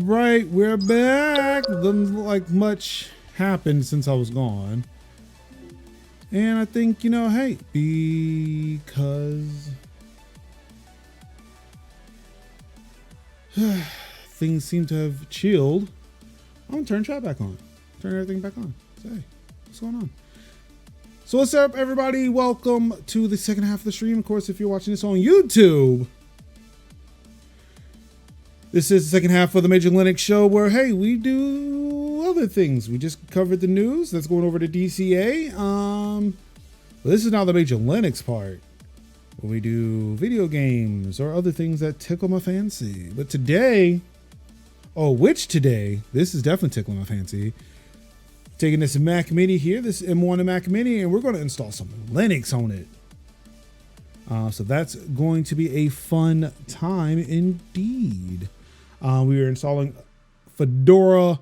right, we're back. Doesn't look like much happened since I was gone. And I think, you know, hey, because things seem to have chilled, I'm gonna turn chat back on. Turn everything back on. Say, hey, what's going on? So what's up, everybody? Welcome to the second half of the stream. Of course, if you're watching this on YouTube, this is the second half of the MajorLinux show where, hey, we do other things. We just covered the news. That's going over to DCA. This is now the MajorLinux part where we do video games or other things that tickle my fancy. But today, this is definitely tickling my fancy. Taking this Mac Mini here, this M1 Mac Mini, and we're going to install some Linux on it. So that's going to be a fun time indeed. We are installing Fedora.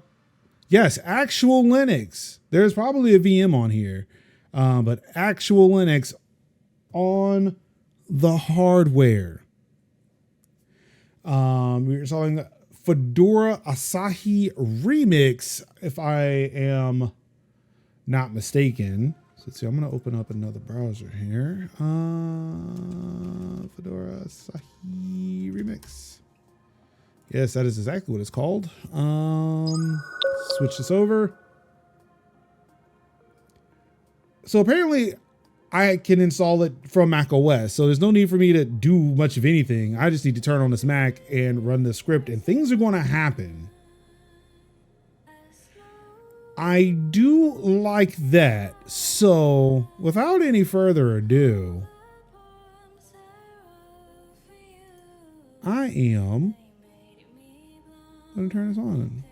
Yes, actual Linux. There's probably a VM on here, but actual Linux on the hardware. We're installing Fedora Asahi Remix, if I am not mistaken. So let's see, I'm going to open up another browser here. Fedora Asahi Remix. Yes, that is exactly what it's called. Switch this over. So apparently I can install it from Mac OS. So there's no need for me to do much of anything. I just need to turn on this Mac and run the script and things are going to happen. I do like that. So without any further ado, I am going to turn this on.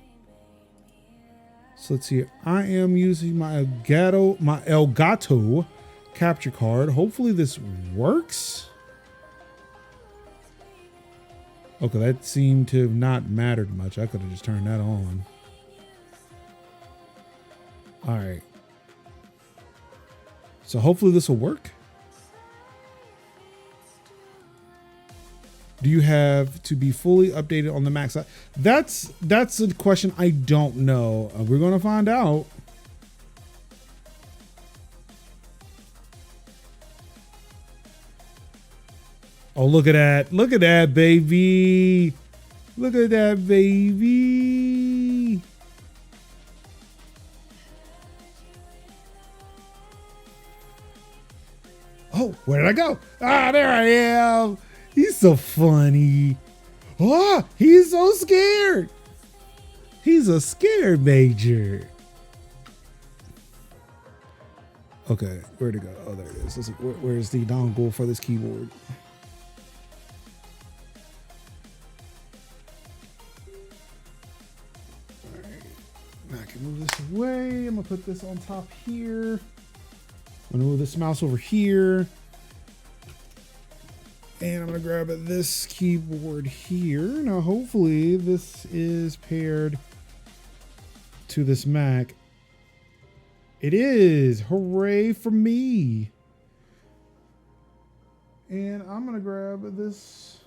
So let's see. I am using my Elgato capture card. Hopefully this works. Okay, that seemed to have not mattered much. I could have just turned that on. All right. So hopefully this will work. Do you have to be fully updated on the Mac side? That's a question I don't know. We're going to find out. Oh, look at that. Look at that, baby. Look at that, baby. Oh, where did I go? Ah, there I am. He's so funny. Oh, he's so scared. He's a scared major. Okay, where'd it go? Oh, there it is. Let's see, where's the dongle for this keyboard? All right, now I can move this away. I'm gonna put this on top here. I'm gonna move this mouse over here. And I'm going to grab this keyboard here. Now, hopefully this is paired to this Mac. It is. Hooray for me. And I'm going to grab this.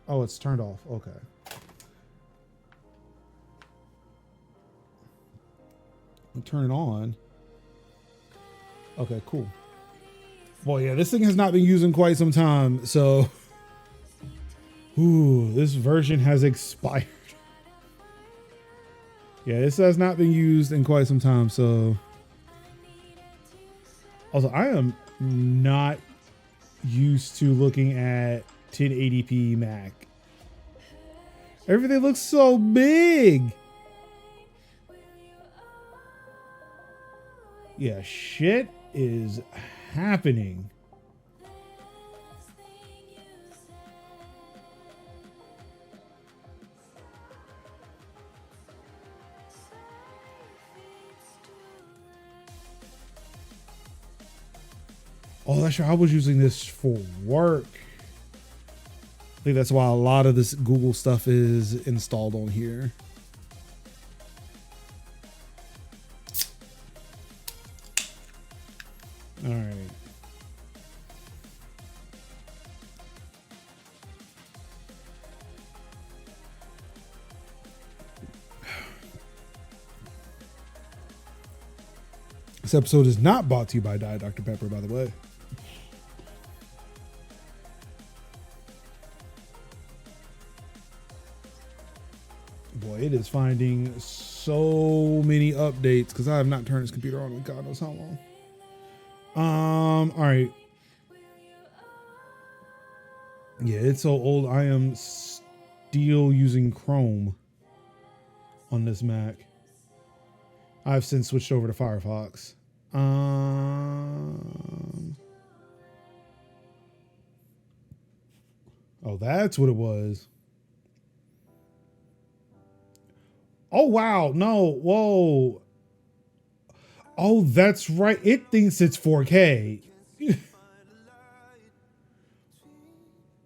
Oh, it's turned off. Okay. I'll turn it on. Okay, cool. Well, yeah, this thing has not been used in quite some time, so this version has expired. Yeah, this has not been used in quite some time, so also I am not used to looking at 1080p Mac. Everything looks so big. Yeah, shit is happening. Oh, that's right. I was using this for work. I think that's why a lot of this Google stuff is installed on here. All right. This episode is not brought to you by Diet Dr. Pepper, by the way. Boy, it is finding so many updates because I have not turned this computer on in God knows how long. All right. Yeah, it's so old. I am still using Chrome on this Mac. I've since switched over to Firefox. Oh, that's what it was. Oh, wow. No. Whoa. Oh, that's right. It thinks it's 4K.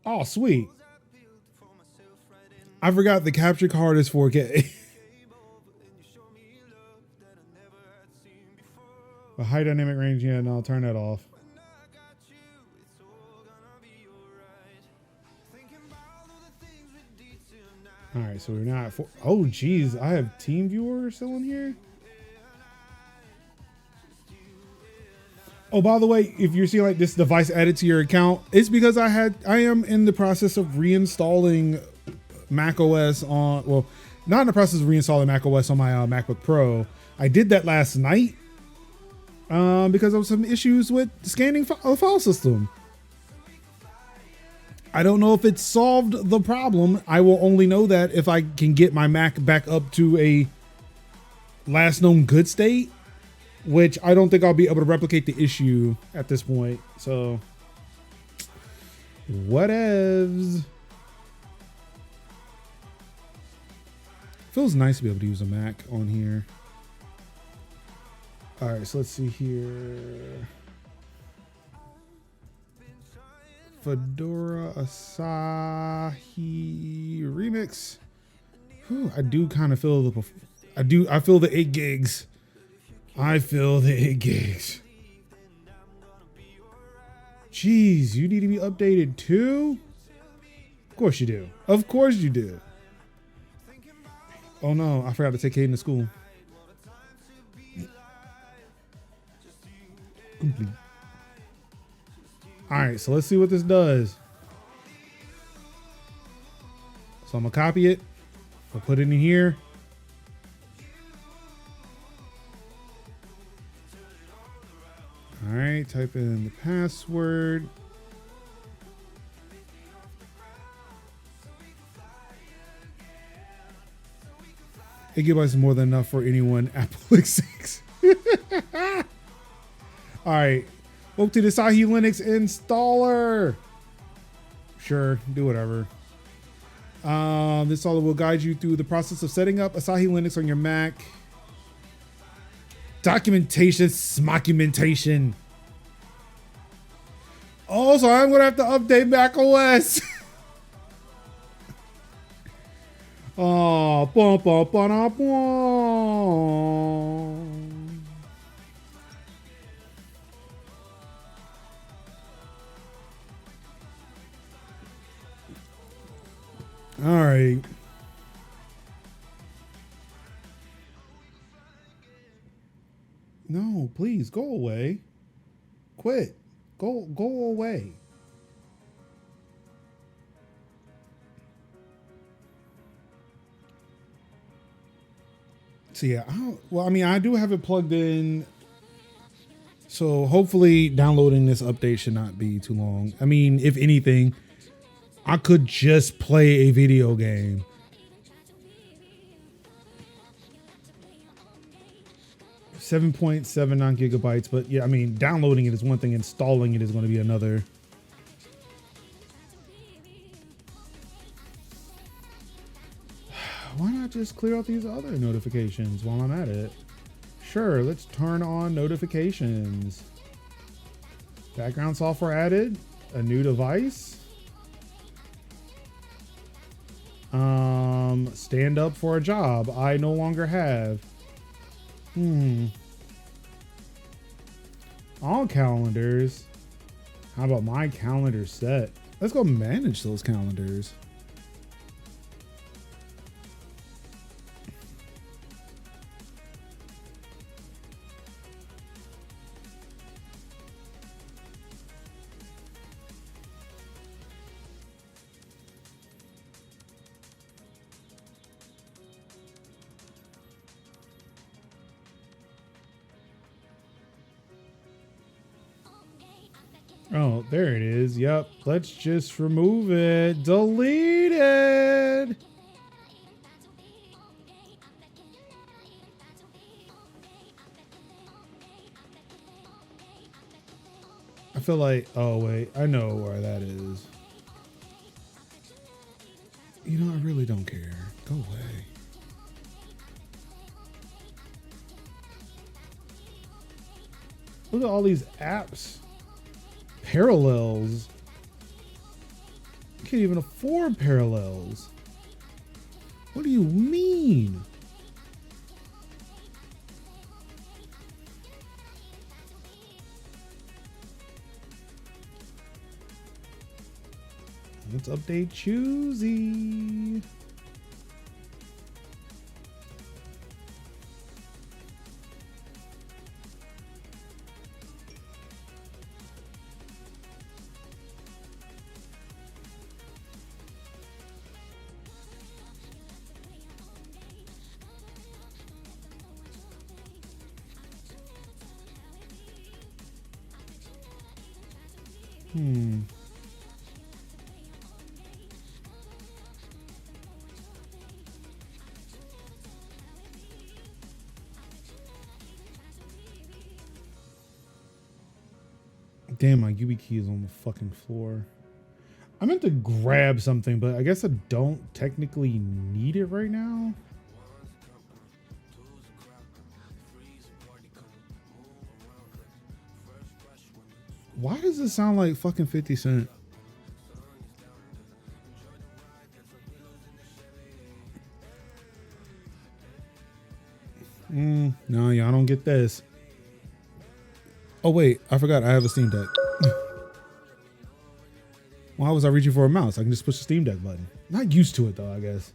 Oh, sweet. I forgot the capture card is 4K. The high dynamic range, yeah, no, I'll turn that off. All right, so we're not at 4. Oh, geez, I have TeamViewer still in here. Oh, by the way, if you're seeing like this device added to your account, it's because I am in the process of reinstalling macOS on, well, not in the process of reinstalling macOS on my MacBook Pro. I did that last night because of some issues with scanning the file system. I don't know if it solved the problem. I will only know that if I can get my Mac back up to a last known good state, which I don't think I'll be able to replicate the issue at this point. So, whatevs. Feels nice to be able to use a Mac on here. All right, so let's see here. Fedora Asahi remix. Whew, I do kind of feel I feel the 8 gigs. I feel the 8 gigs. Jeez, you need to be updated too? Of course you do. Of course you do. Oh no, I forgot to take Caden to school. Complete. All right, so let's see what this does. So I'm gonna copy it. I'll put it in here. All right, type in the password. It gives us more than enough for anyone Apple X6. All right, welcome to the Asahi Linux installer. Sure, do whatever. This installer will guide you through the process of setting up Asahi Linux on your Mac. Documentation, smocumentation. Oh, so I'm gonna have to update Mac OS. Oh, bum, bum, bum, bum. All right. No, please go away. Quit. Go away. So yeah, I do have it plugged in. So hopefully downloading this update should not be too long. I mean, if anything, I could just play a video game. .79 gigabytes, but yeah, I mean, downloading it is one thing, installing it is going to be another. Why not just clear out these other notifications while I'm at it? Sure, let's turn on notifications. Background software added, a new device. Stand up for a job I no longer have. All calendars. How about my calendar set? Let's go manage those calendars. Oh, there it is. Yep. Let's just remove it. Delete it. I feel like, oh wait, I know where that is. You know, I really don't care. Go away. Look at all these apps. Parallels. You can't even afford parallels. What do you mean? Let's update Choosy. Damn, my UB key is on the fucking floor. I meant to grab something, but I guess I don't technically need it right now. Why does it sound like fucking 50 Cent? No, y'all don't get this. Oh wait, I forgot I have a Steam Deck. Why was I reaching for a mouse? I can just push the Steam Deck button. Not used to it though, I guess.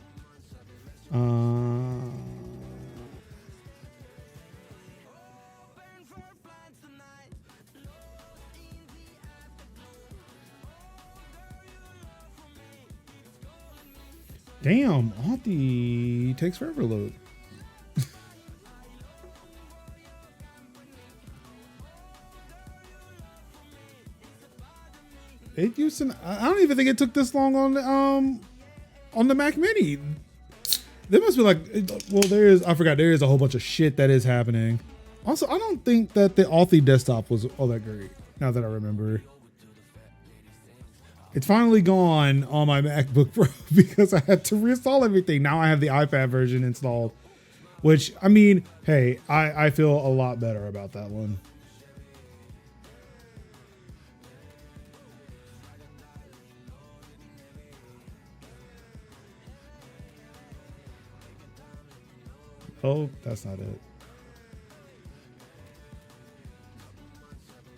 Damn, Auntie takes forever to load. It used to. I don't even think it took this long on the Mac Mini. There must be like, well, there is. I forgot. There is a whole bunch of shit that is happening. Also, I don't think that the Authy desktop was all that great. Now that I remember, it's finally gone on my MacBook Pro because I had to reinstall everything. Now I have the iPad version installed, which I mean, hey, I feel a lot better about that one. Oh, that's not it.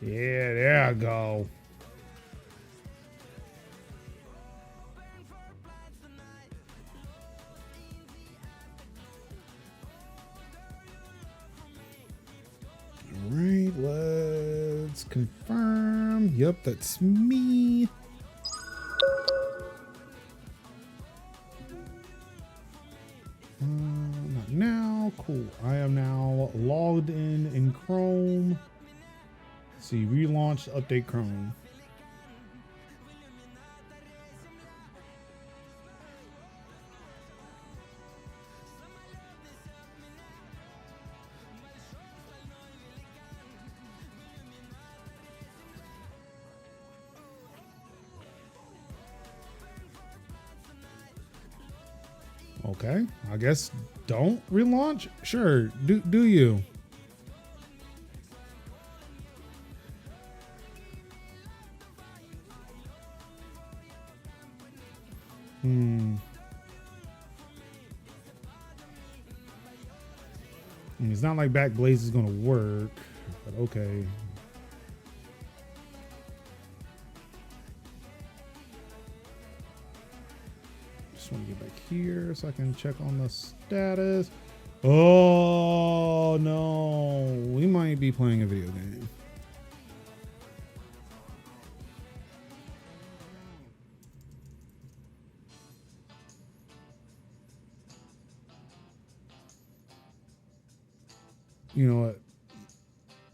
Yeah, there I go. All right, let's confirm. Yep, that's me. Not now. Cool. I am now logged in Chrome. Let's see, relaunch, update Chrome. Okay, I guess don't relaunch. Sure, do you? It's not like Backblaze is gonna work, but okay. Just want to get back here so I can check on the status. Oh no, we might be playing a video game. You know what?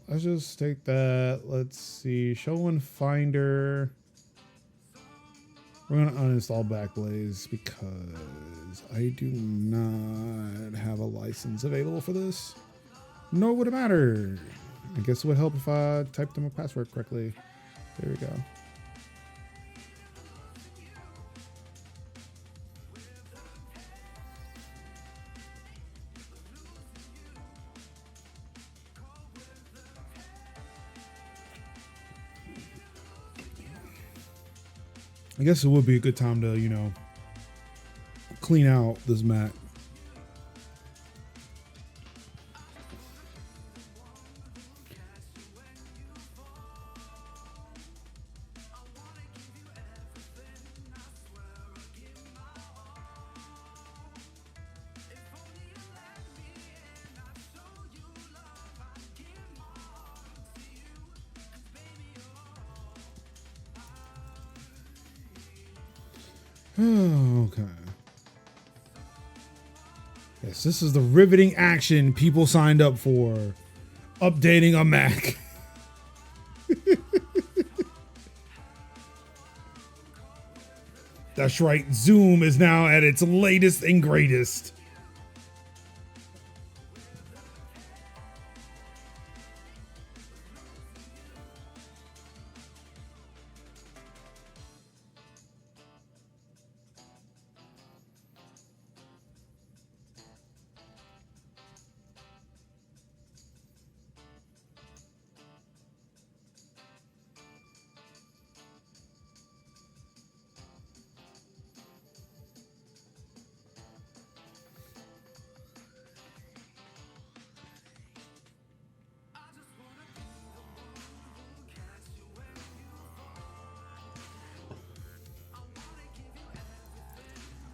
let's just take that. Let's see. Show and Finder. We're going to uninstall Backblaze because I do not have a license available for this. Nor would it matter. I guess it would help if I typed in my password correctly. There we go. I guess it would be a good time to, you know, clean out this Mac. Okay. Yes, this is the riveting action people signed up for. Updating a Mac. That's right. Zoom is now at its latest and greatest.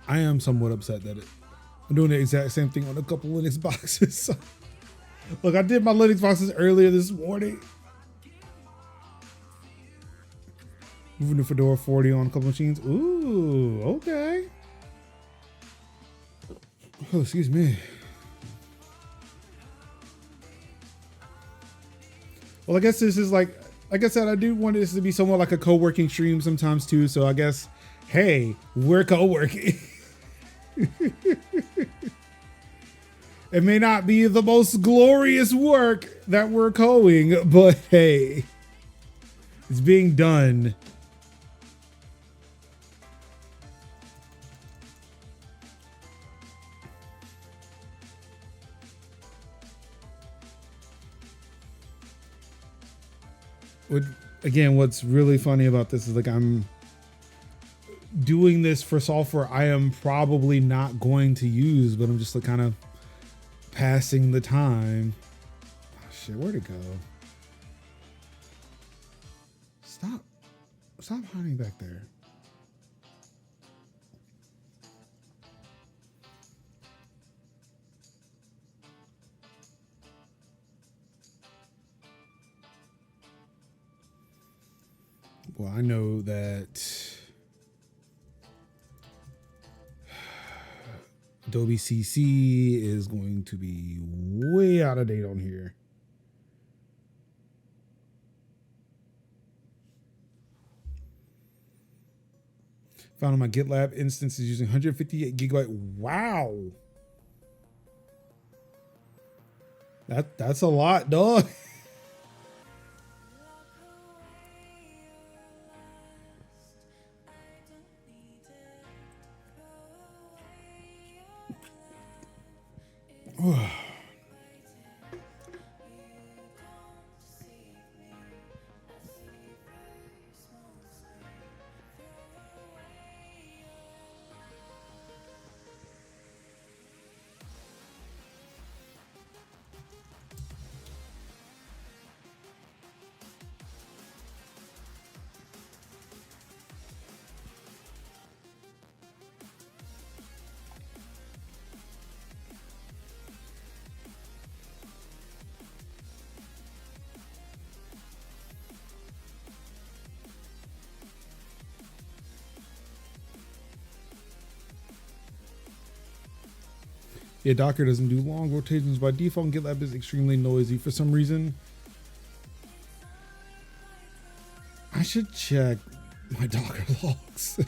I am somewhat upset that I'm doing the exact same thing on a couple Linux boxes. Look, I did my Linux boxes earlier this morning. Moving to Fedora 40 on a couple machines. Ooh, okay. Oh, excuse me. Well, I guess this is like I said, I do want this to be somewhat like a co-working stream sometimes too. So I guess, hey, we're co-working. It may not be the most glorious work that we're co-ing, but hey, it's being done. Again, what's really funny about this is like I'm doing this for software I am probably not going to use, but I'm just like kind of passing the time. Oh, shit, where'd it go? Stop hiding back there. Well, I know that Adobe CC is going to be way out of date on here. Found on my GitLab instance is using 158 gigabyte. Wow. That's a lot, dog. Yeah, Docker doesn't do long rotations by default, and GitLab is extremely noisy for some reason. I should check my Docker logs.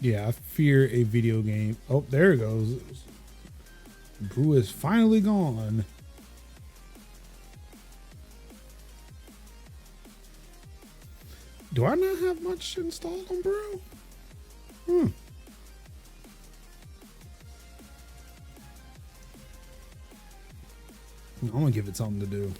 Yeah, I fear a video game. Oh, there it goes. Brew is finally gone. Do I not have much installed on Brew? I'm gonna give it something to do.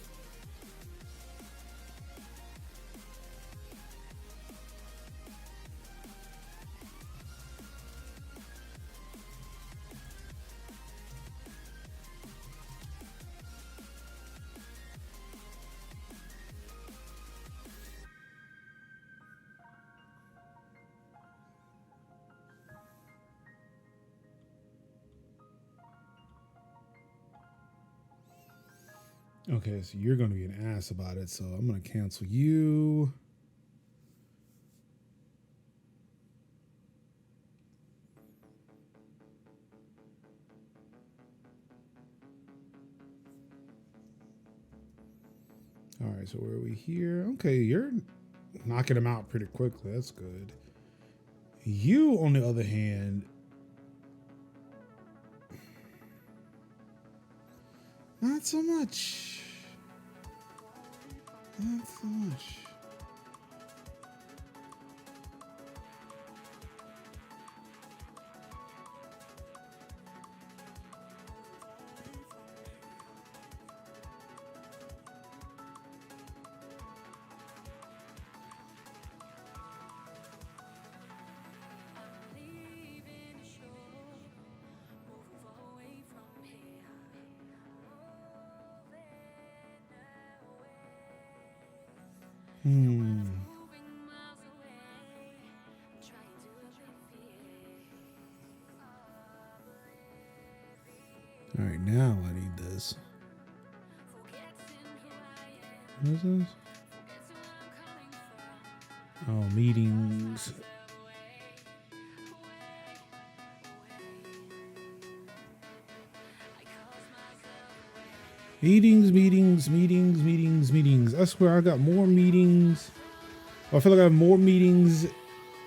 Okay, so you're going to be an ass about it, so I'm going to cancel you. All right, so where are we here? Okay, you're knocking them out pretty quickly. That's good. You, on the other hand, not so much. Not so much. All right, now I need this. What is this? Oh, meetings. Meetings. I swear I got more meetings. Well, I feel like I have more meetings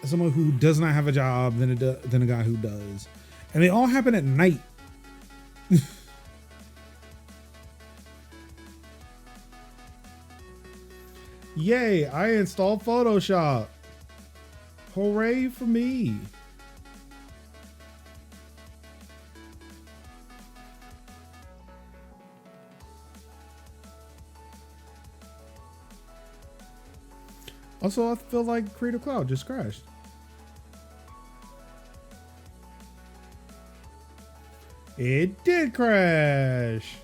as someone who does not have a job than a guy who does. And they all happen at night. Yay, I installed Photoshop. Hooray for me. Also, I feel like Creative Cloud just crashed. It did crash.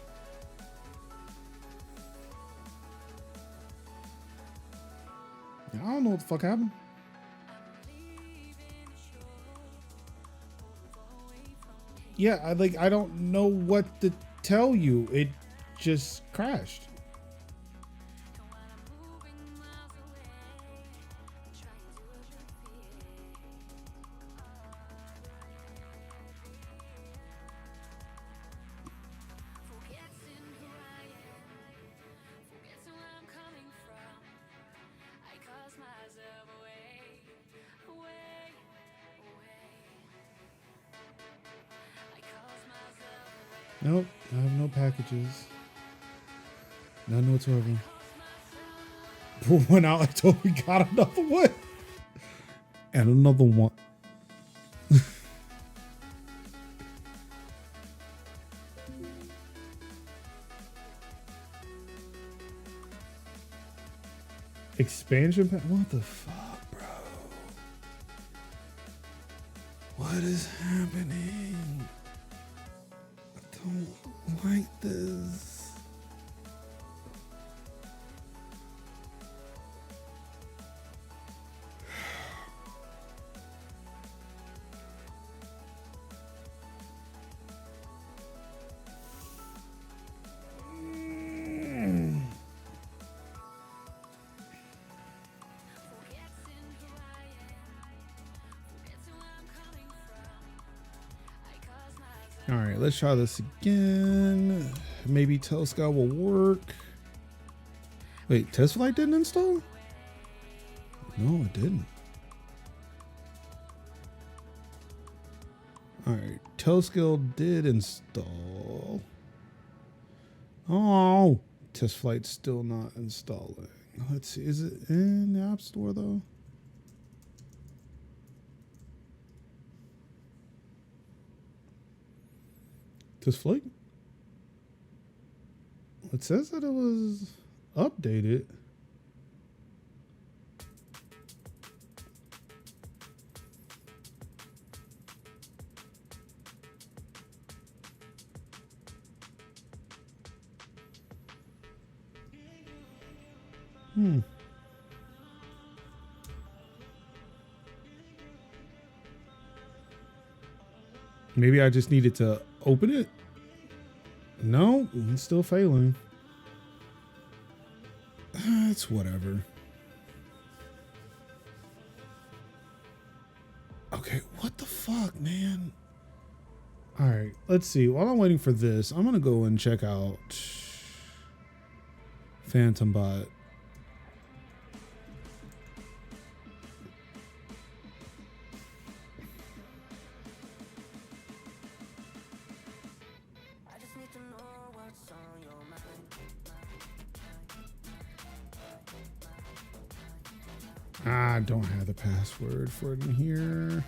I don't know what the fuck happened. Yeah, I don't know what to tell you. It just crashed. Nope, I have no packages. None whatsoever. Pour one out until we got another one. And another one. Expansion pack? What the fuck, bro? What is happening? I don't like this. All right, let's try this again. Maybe Telescout will work. Wait, TestFlight didn't install? No, it didn't. All right, Telescout did install. Oh, TestFlight's still not installing. Let's see, is it in the App Store though? TestFlight? It says that it was updated. Maybe I just needed to open it. No, it's still failing. It's whatever. Okay, what the fuck, man? All right, let's see. While I'm waiting for this, I'm gonna go and check out Phantom Bot. I don't have the password for it in here.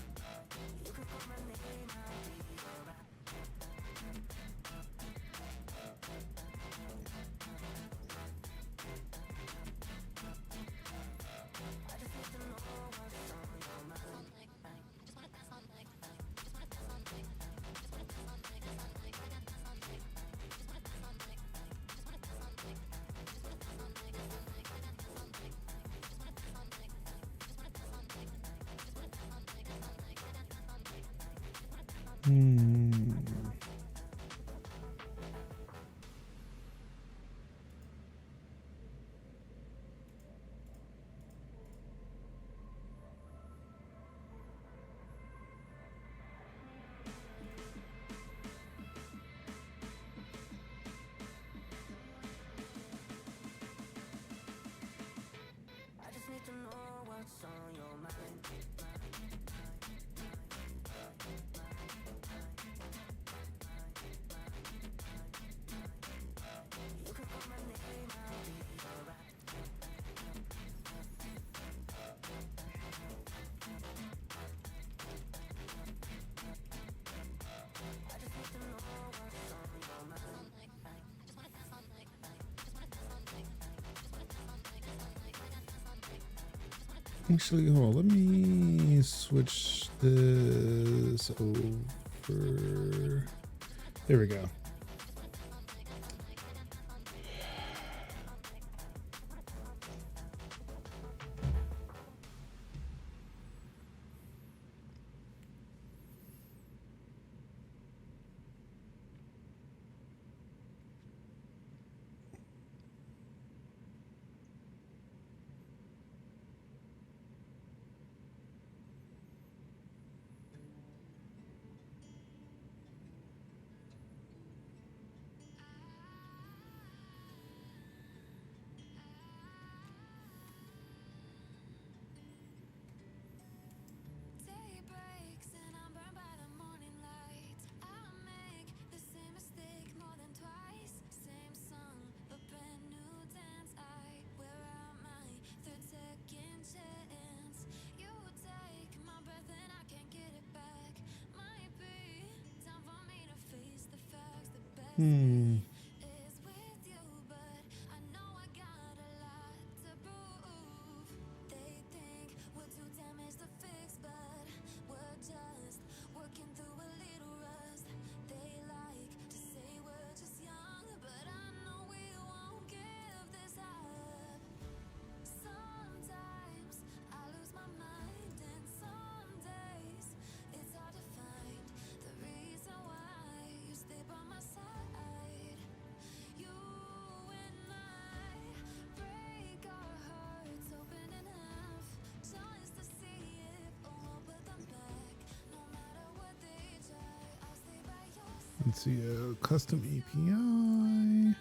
Actually, hold on. Let me switch this over. There we go. Let's see, custom API.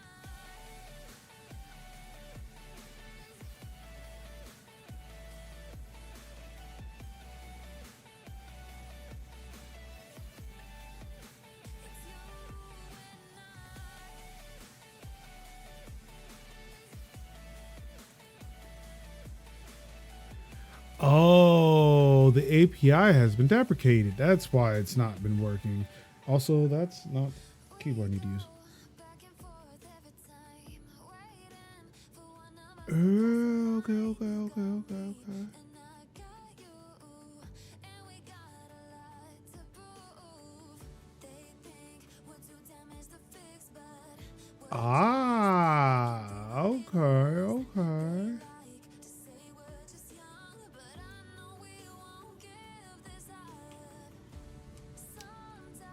Oh, the API has been deprecated. That's why it's not been working. Also, that's not the keyboard I need to use. Okay. Ah, okay.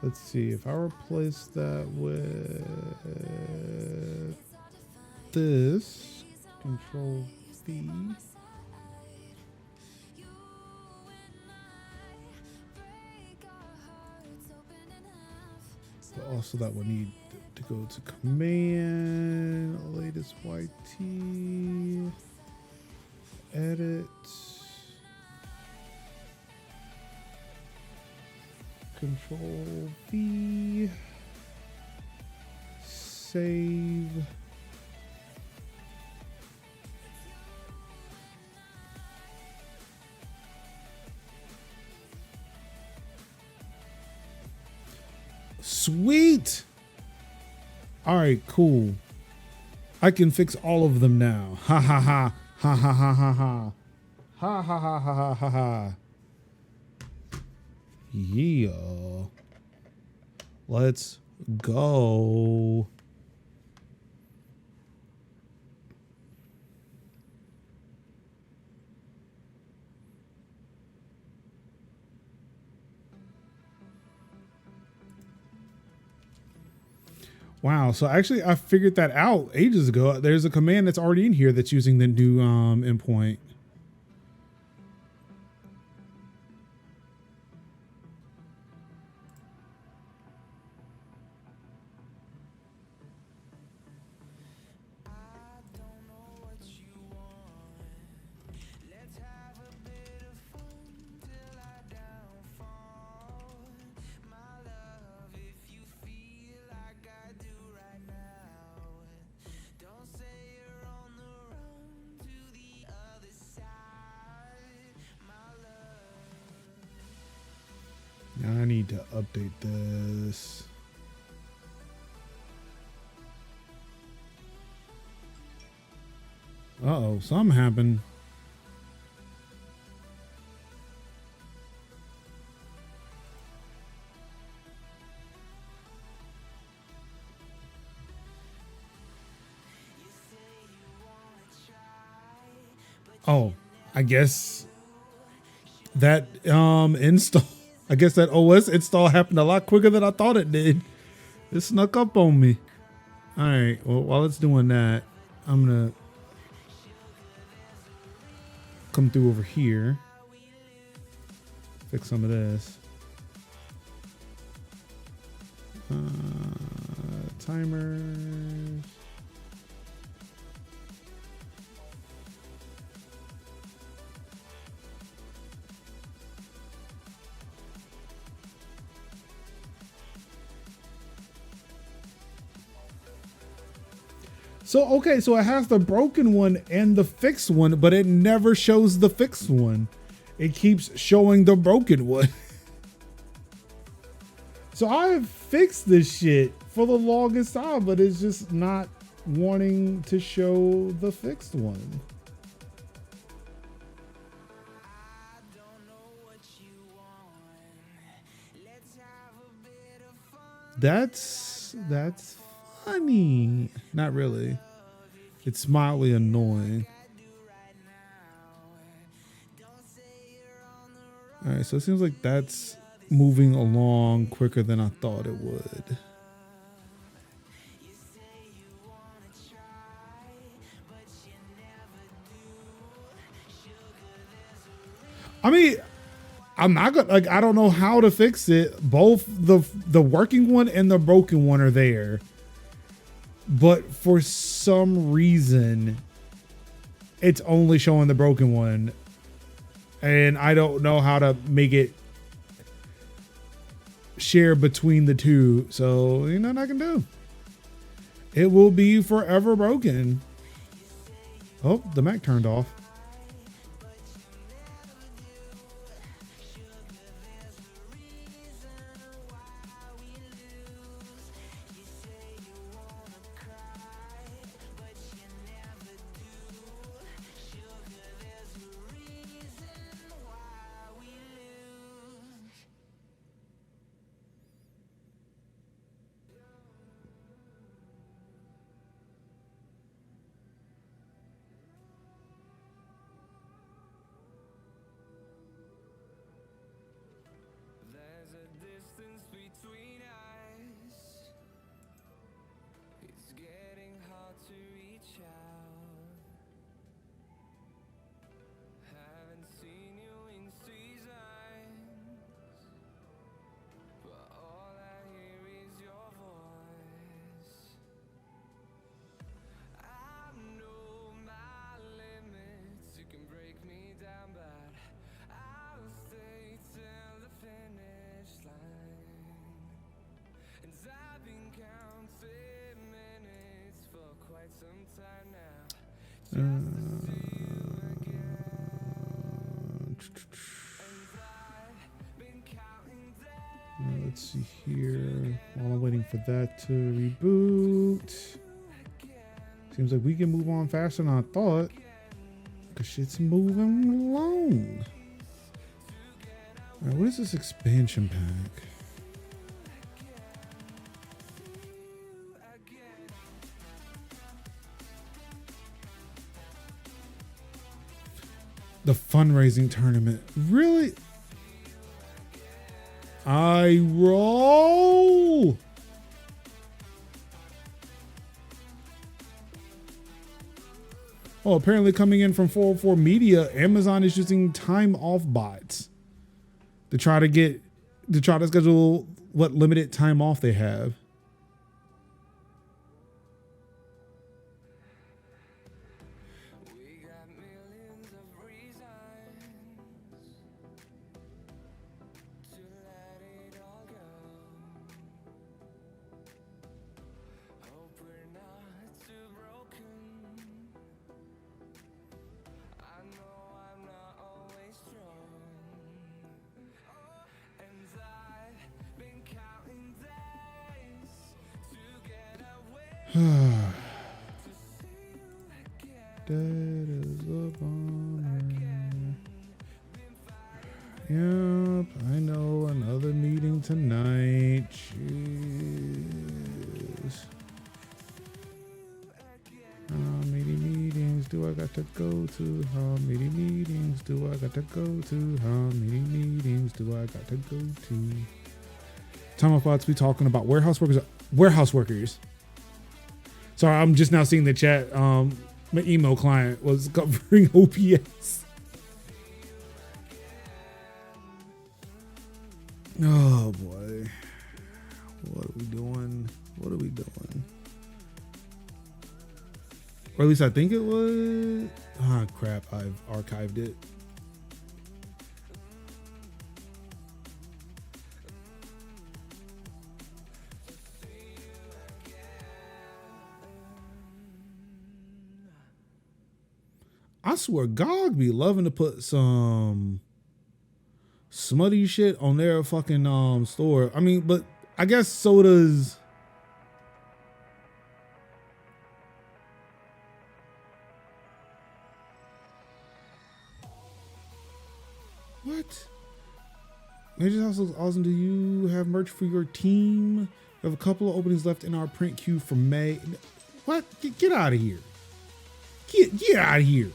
Let's see if I replace that with this, Control V. But also that would need to go to command, latest YT, edit, Control V, save. Sweet. All right, cool. I can fix all of them now. Ha ha ha ha ha ha ha ha ha ha ha ha ha ha. Yeah. Let's go. Wow. So actually I figured that out ages ago. There's a command that's already in here that's using the new endpoint. Now I need to update this. Uh-oh, something happened. Oh, I guess that install, I guess that OS install happened a lot quicker than I thought it did. It snuck up on me. All right, well, while it's doing that, I'm gonna come through over here, fix some of this. Timers. So, okay, so it has the broken one and the fixed one, but it never shows the fixed one. It keeps showing the broken one. So I have fixed this shit for the longest time, but it's just not wanting to show the fixed one. That's funny. Not really. It's mildly annoying. All right, so it seems like that's moving along quicker than I thought it would. I mean, I'm not gonna like. I don't know how to fix it. Both the working one and the broken one are there, but for some reason, it's only showing the broken one, and I don't know how to make it share between the two. So you know what I can do. It will be forever broken. Oh, the Mac turned off. Let's see here. While I'm waiting for that to reboot. Seems like we can move on faster than I thought. Because shit's moving along. Alright, what is this expansion pack? The fundraising tournament. Really? I roll. Oh, apparently coming in from 404 Media, Amazon is using time off bots to try to schedule what limited time off they have. That is a bummer. Yep, I know, another meeting tonight. Jeez. How many meetings do I got to go to? How many meetings do I got to go to? How many meetings do I got to go to? Time of bots be talking about warehouse workers. Sorry, I'm just now seeing the chat. My email client was covering OPS. Oh boy. What are we doing? What are we doing? Or at least I think it was. Ah, crap. I've archived it. I swear GOG be loving to put some smutty shit on their fucking store. I mean, but I guess so does What? Major House looks awesome. Do you have merch for your team? We have a couple of openings left in our print queue for May. What? Get out of here. Get out of here.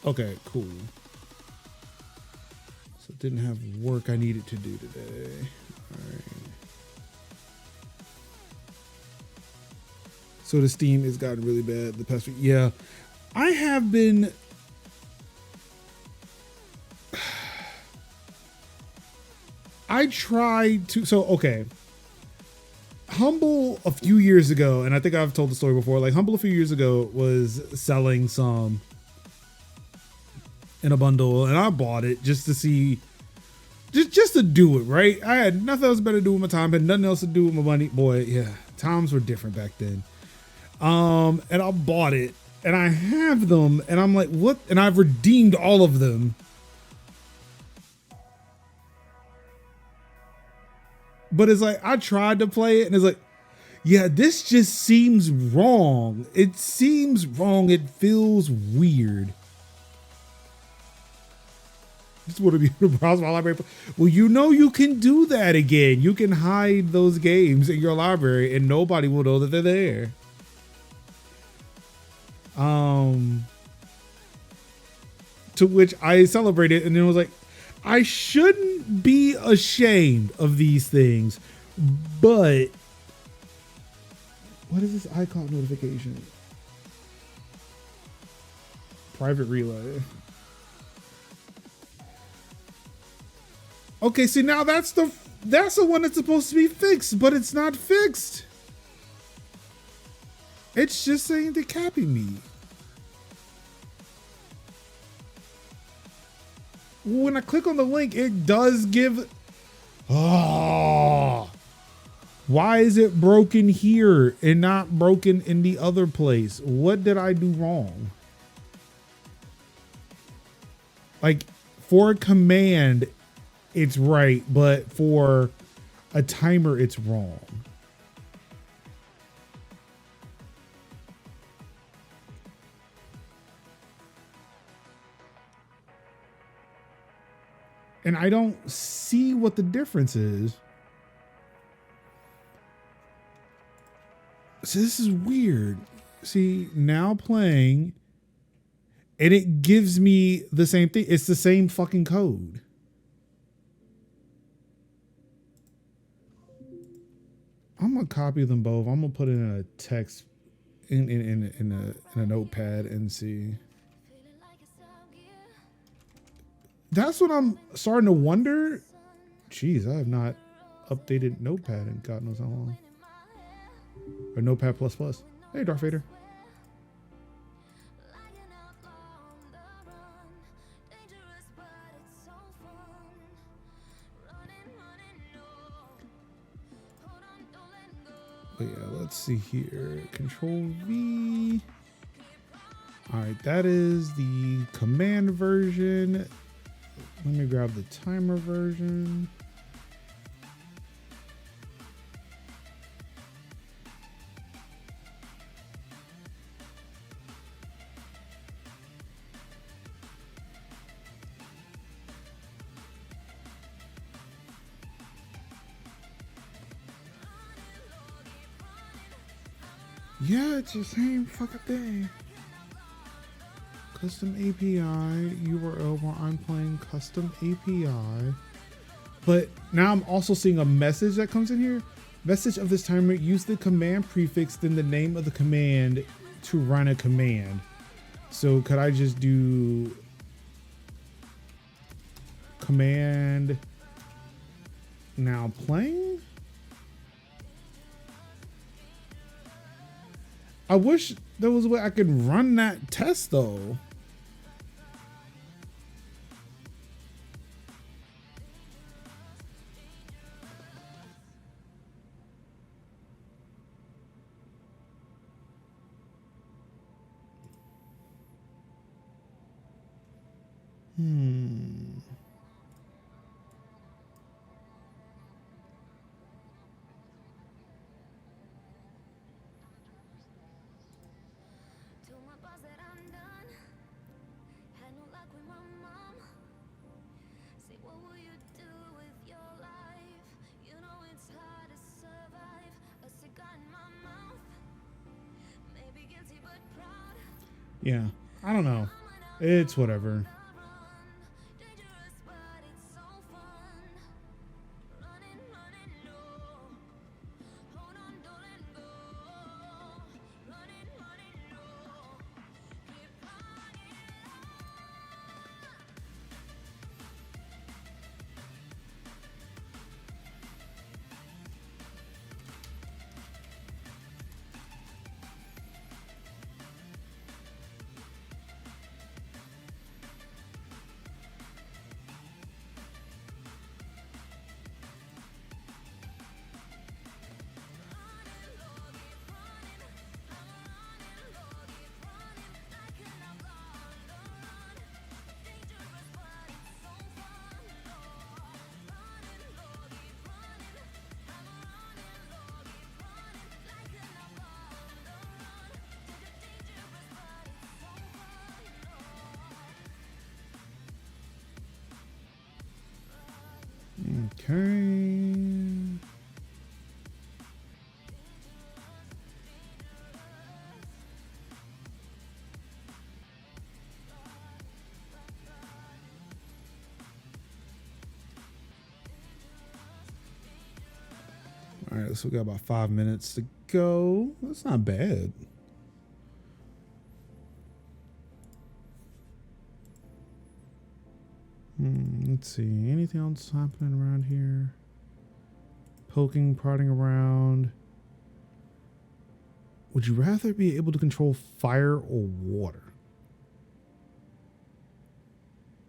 Okay, cool. So it didn't have work I needed to do today. All right. So the Steam has gotten really bad the past week. Yeah, I have been. I tried to. So, okay. Humble a few years ago, and I think I've told the story before, like Humble a few years ago was selling some in a bundle, and I bought it just to see, just to do it, right? I had nothing else better to do with my time, had nothing else to do with my money. Boy, yeah, times were different back then. And I bought it, and I have them, and I'm like, what? And I've redeemed all of them. But it's like, I tried to play it, and it's like, yeah, this just seems wrong. It seems wrong. It feels weird. Just want to be able to browse my library. Well, you know you can do that again. You can hide those games in your library, and nobody will know that they're there. To which I celebrated, and then was like, I shouldn't be ashamed of these things, but what is this icon notification? Private relay. Okay, see, now that's the one that's supposed to be fixed, but it's not fixed. It's just saying to copy me. When I click on the link, it does give. Oh, why is it broken here and not broken in the other place? What did I do wrong? Like, for a command, it's right, but for a timer, it's wrong. And I don't see what the difference is. So this is weird. See, now playing, and it gives me the same thing. It's the same fucking code. I'm gonna copy them both. I'm gonna put it in a text in a notepad and see. That's what I'm starting to wonder. Jeez, I have not updated Notepad in God knows how long. Or Notepad++. Hey, Darth Vader. But yeah, let's see here. Control V. All right, that is the command version. Let me grab the timer version. Yeah, it's the same fucking thing. Custom API URL while I'm playing custom API. But now I'm also seeing a message that comes in here. Message of this timer, use the command prefix, then the name of the command to run a command. So could I just do command now playing? I wish there was a way I could run that test though. Yeah, I don't know. It's whatever. Okay. All right, so we got about 5 minutes to go. That's not bad. Let's see. Anything else happening around here? Poking, prodding around. Would you rather be able to control fire or water?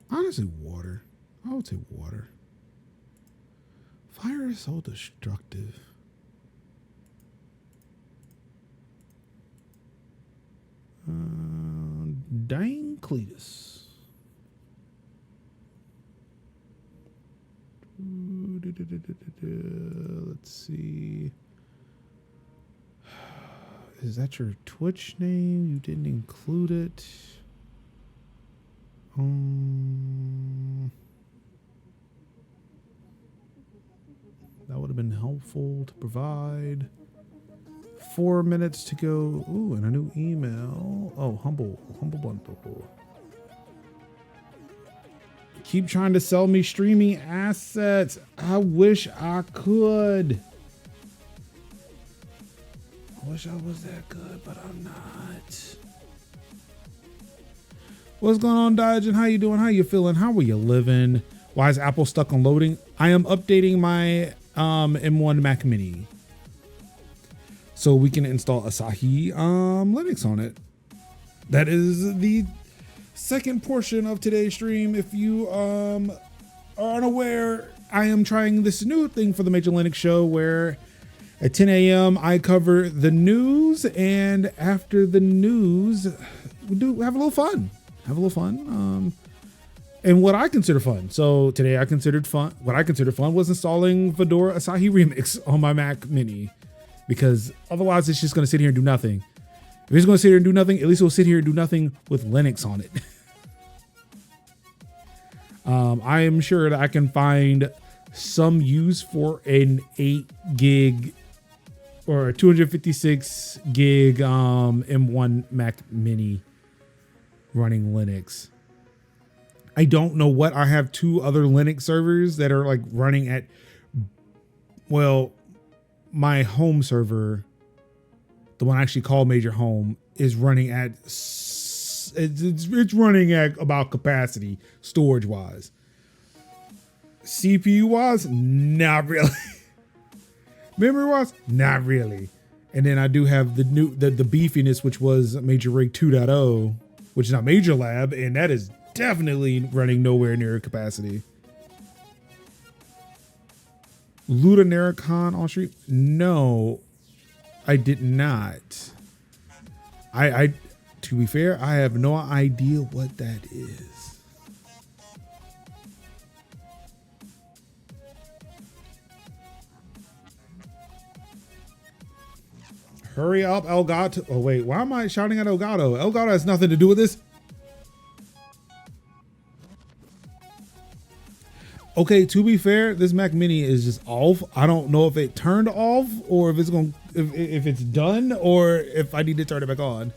Honestly, water. I would say water. Fire is so destructive. Dang Cletus. Let's see. Is that your Twitch name? You didn't include it. That would have been helpful to provide. 4 minutes to go. Ooh, and a new email. Oh, humble bundle. Keep trying to sell me streaming assets. I wish I could. I wish I was that good, but I'm not. What's going on, Dodgen? How you doing? How you feeling? How are you living? Why is Apple stuck on loading? I am updating my M1 Mac Mini so we can install Asahi Linux on it. That is the second portion of today's stream. If you are unaware, I am trying this new thing for the MajorLinux show where at 10 a.m. I cover the news, and after the news, we do have a little fun. And what I consider fun. So today what I considered fun was installing Fedora Asahi Remix on my Mac Mini, because otherwise it's just going to sit here and do nothing. If it's going to sit here and do nothing, at least it'll sit here and do nothing with Linux on it. I am sure that I can find some use for an 8 gig or a 256 gig M1 Mac Mini running Linux. I don't know what. I have 2 other Linux servers that are like running at, well, my home server, the one I actually called Major Home, is running at, it's running at about capacity storage wise. CPU wise, not really. Memory wise, not really. And then I do have the new, the beefiness, which was Major Rig 2.0, which is not Major Lab, and that is definitely running nowhere near capacity. Ludanaricon on stream? No, I did not. I to be fair, I have no idea what that is. Hurry up, Elgato. Oh wait, why am I shouting at Elgato? Elgato has nothing to do with this. Okay, to be fair, this Mac Mini is just off. I don't know if it turned off or if it's going, if it's done, or if I need to turn it back on.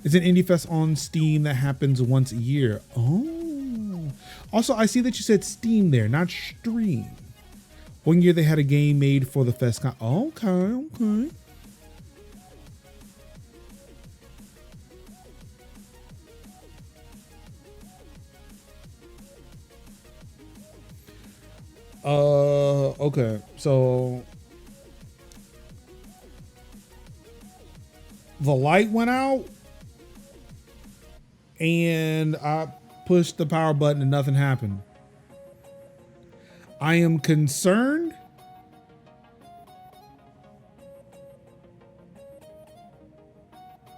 It's an indie fest on Steam that happens once a year. Oh. Also, I see that you said Steam there, not stream. One year they had a game made for the fest. Okay, okay. Okay. So the light went out and I pushed the power button and nothing happened. I am concerned.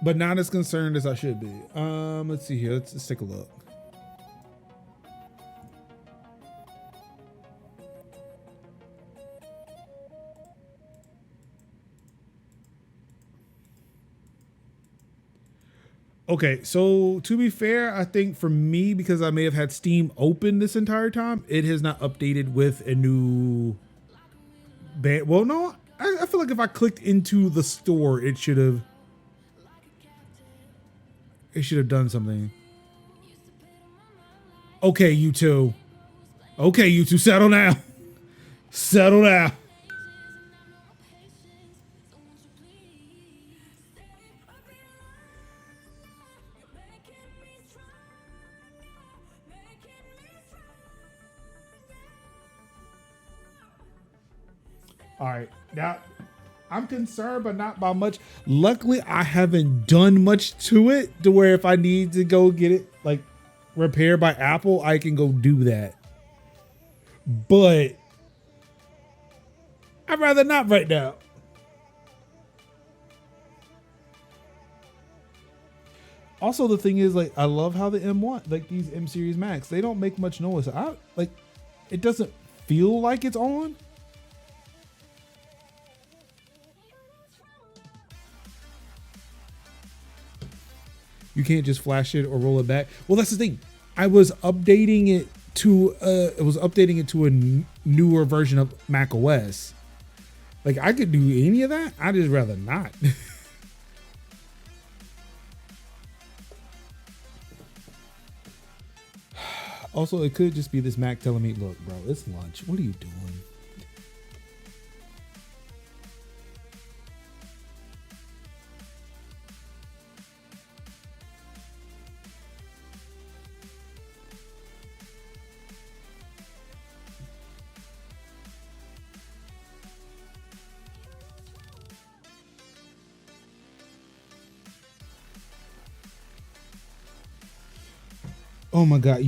But not as concerned as I should be. Let's see here. Let's take a look. Okay, so to be fair, I think for me, because I may have had Steam open this entire time, it has not updated with a new band. Well, no, I feel like if I clicked into the store, it should have done something. Okay, you two. Okay, you two, settle down. Settle down. All right, now I'm concerned, but not by much. Luckily, I haven't done much to it to where if I need to go get it like repaired by Apple, I can go do that. But I'd rather not right now. Also, the thing is, like, I love how the M1, like these M Series Max, they don't make much noise. It doesn't feel like it's on. You can't just flash it or roll it back. Well, that's the thing. I was updating it to a newer version of Mac OS. Like, I could do any of that. I'd just rather not. Also, it could just be this Mac telling me, look, bro, it's lunch. What are you doing? Oh my God,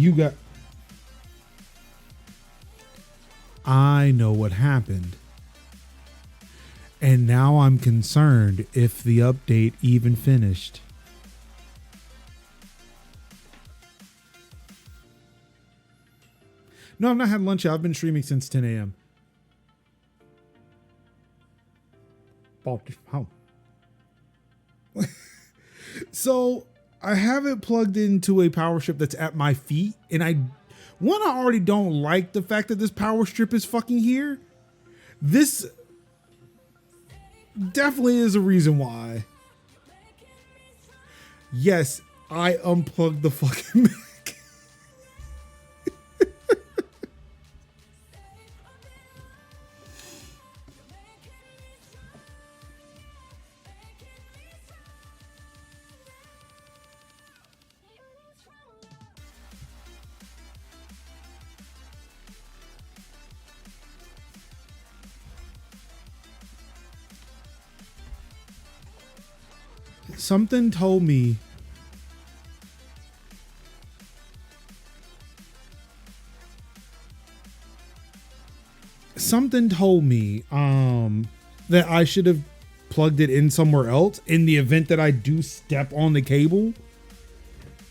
I know what happened. And now I'm concerned if the update even finished. No, I've not had lunch yet. I've been streaming since 10 a.m. How? So I have it plugged into a power strip that's at my feet, and I already don't like the fact that this power strip is fucking here. This definitely is a reason why. Yes, I unplugged the fucking Mac. Something told me that I should have plugged it in somewhere else in the event that I do step on the cable.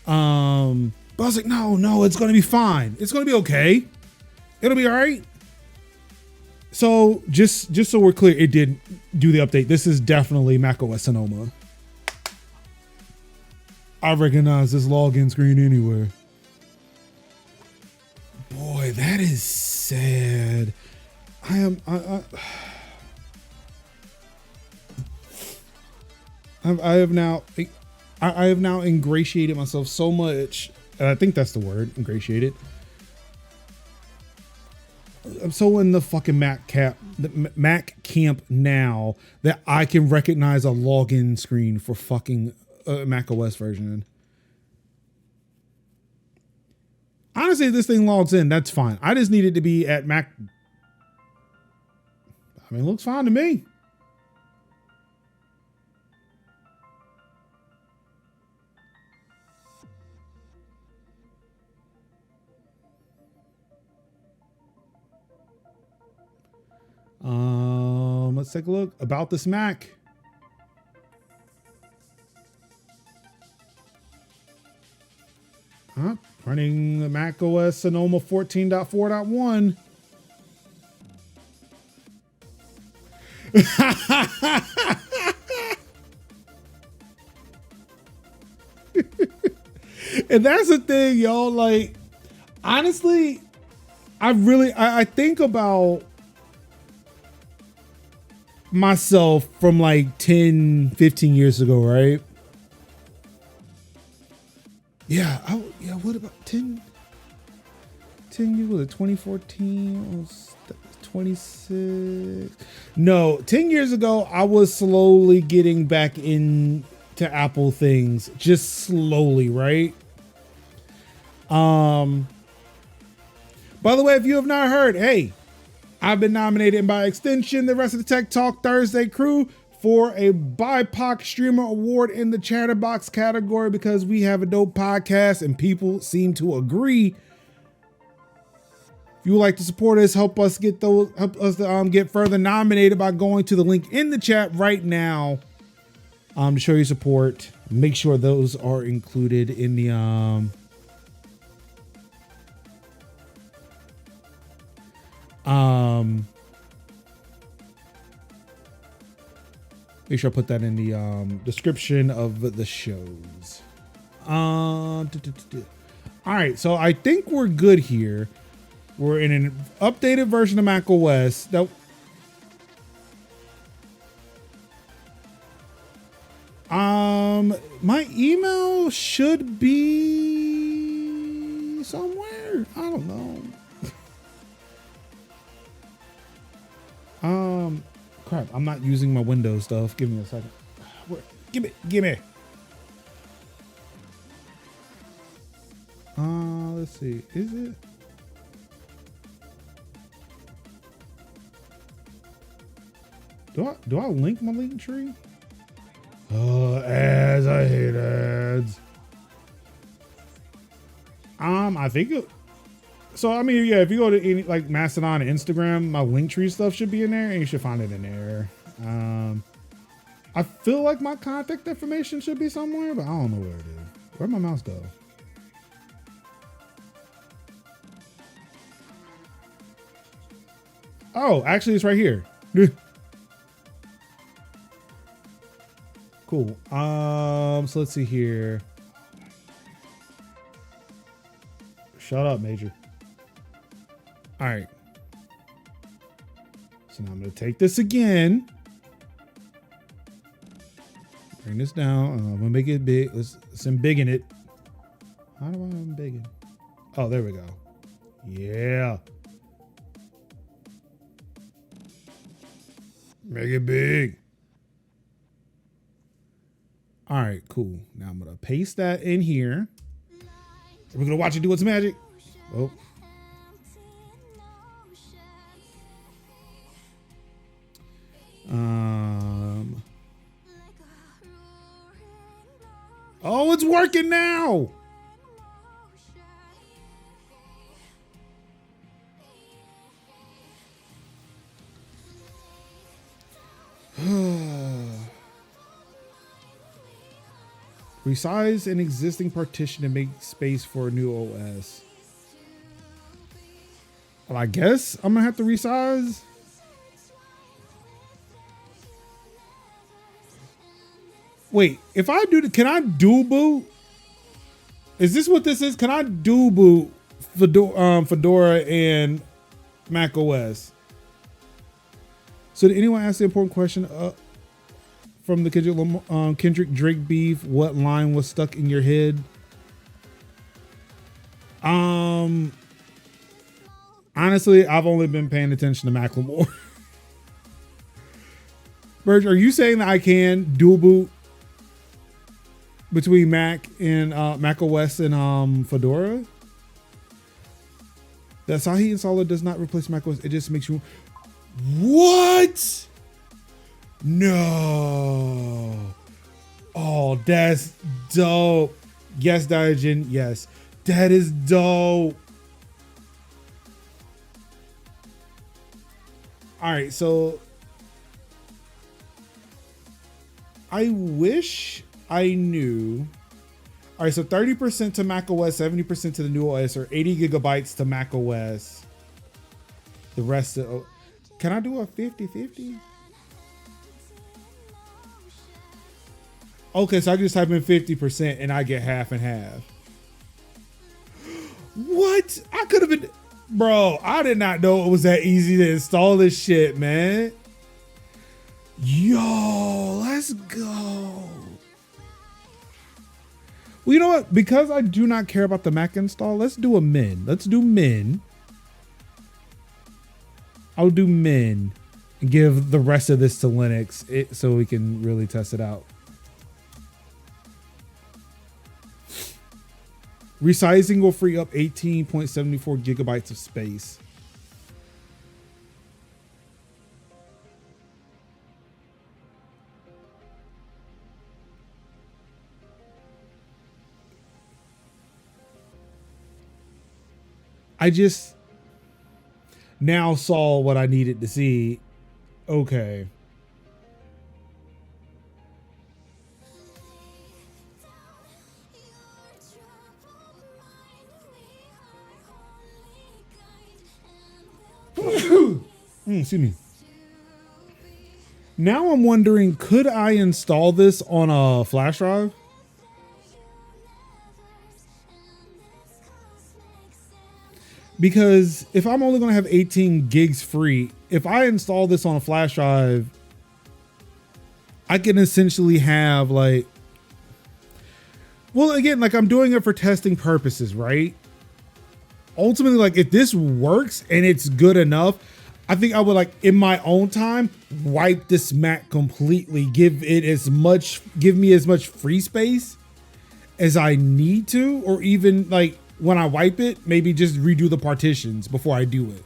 But I was like, no, it's gonna be fine. It's gonna be okay. It'll be all right. So just so we're clear, it did do the update. This is definitely macOS Sonoma. I recognize this login screen anywhere. Boy, that is sad. I have now. I have now ingratiated myself so much. I think that's the word, ingratiated. I'm so in the fucking Mac camp now that I can recognize a login screen for fucking Mac OS version. Honestly, if this thing logs in, that's fine. I just need it to be at Mac. I mean, it looks fine to me. Let's take a look about this Mac. Running the Mac OS Sonoma 14.4.1. And that's the thing, y'all. Like, honestly, I think about myself from like 10, 15 years ago, right? Yeah, what about 10 years, was it 2014? Was 26? No, 10 years ago, I was slowly getting back into Apple things, just slowly, right? By the way, if you have not heard, hey, I've been nominated and by extension, the rest of the Tech Talk Thursday crew for a BIPOC Streamer Award in the Chatterbox category because we have a dope podcast and people seem to agree. If you would like to support us, help us get further nominated by going to the link in the chat right now to show your support. Make sure those are included in the make sure I put that in the description of the shows. All right, so I think we're good here. We're in an updated version of Mac OS. My email should be somewhere. I don't know. Crap, I'm not using my Windows stuff. Give me a second. Give me. Let's see. Is it? Do I link my link tree? Oh, ads. I hate ads. I think it. So, I mean, yeah, if you go to any, like Mastodon and Instagram, my Linktree stuff should be in there and you should find it in there. I feel like my contact information should be somewhere, but I don't know where it is. Where'd my mouse go? Oh, actually, it's right here. Cool. So let's see here. Shut up, Major. All right. So now I'm going to take this again. Bring this down. I'm going to make it big. Let's embiggen it. How do I embiggen? Oh, there we go. Yeah. Make it big. All right, cool. Now I'm going to paste that in here. We're going to watch it do its magic. Oh. Oh, it's working now. Resize an existing partition to make space for a new OS. Well, I guess I'm gonna have to resize. Wait, if I do, can I dual boot? Is this what this is? Can I dual boot Fedora and Mac OS? So did anyone ask the important question? from the Kendrick Drake beef. What line was stuck in your head? Honestly, I've only been paying attention to Macklemore. Birch, are you saying that I can dual boot between Mac and Mac OS and Fedora? The Asahi installer does not replace Mac OS. It just makes you. What? No. Oh, that's dope. Yes, Diogen. Yes. That is dope. All right, so I wish I knew. All right, so 30% to Mac OS, 70% to the new OS, or 80 gigabytes to Mac OS. The rest of, can I do a 50-50? Okay, so I just type in 50% and I get half and half. What? I could have been, bro, I did not know it was that easy to install this shit, man. Yo, let's go. Well, you know what? Because I do not care about the Mac install, let's do a min. Let's do min. I'll do min and give the rest of this to Linux so we can really test it out. Resizing will free up 18.74 gigabytes of space. I just now saw what I needed to see. Okay. Excuse me. Now I'm wondering, could I install this on a flash drive? Because if I'm only going to have 18 gigs free, if I install this on a flash drive, I can essentially have like, well, again, like I'm doing it for testing purposes, right? Ultimately, like if this works and it's good enough, I think I would like in my own time, wipe this Mac completely, give me as much free space as I need to, or even like, when I wipe it, maybe just redo the partitions before I do it.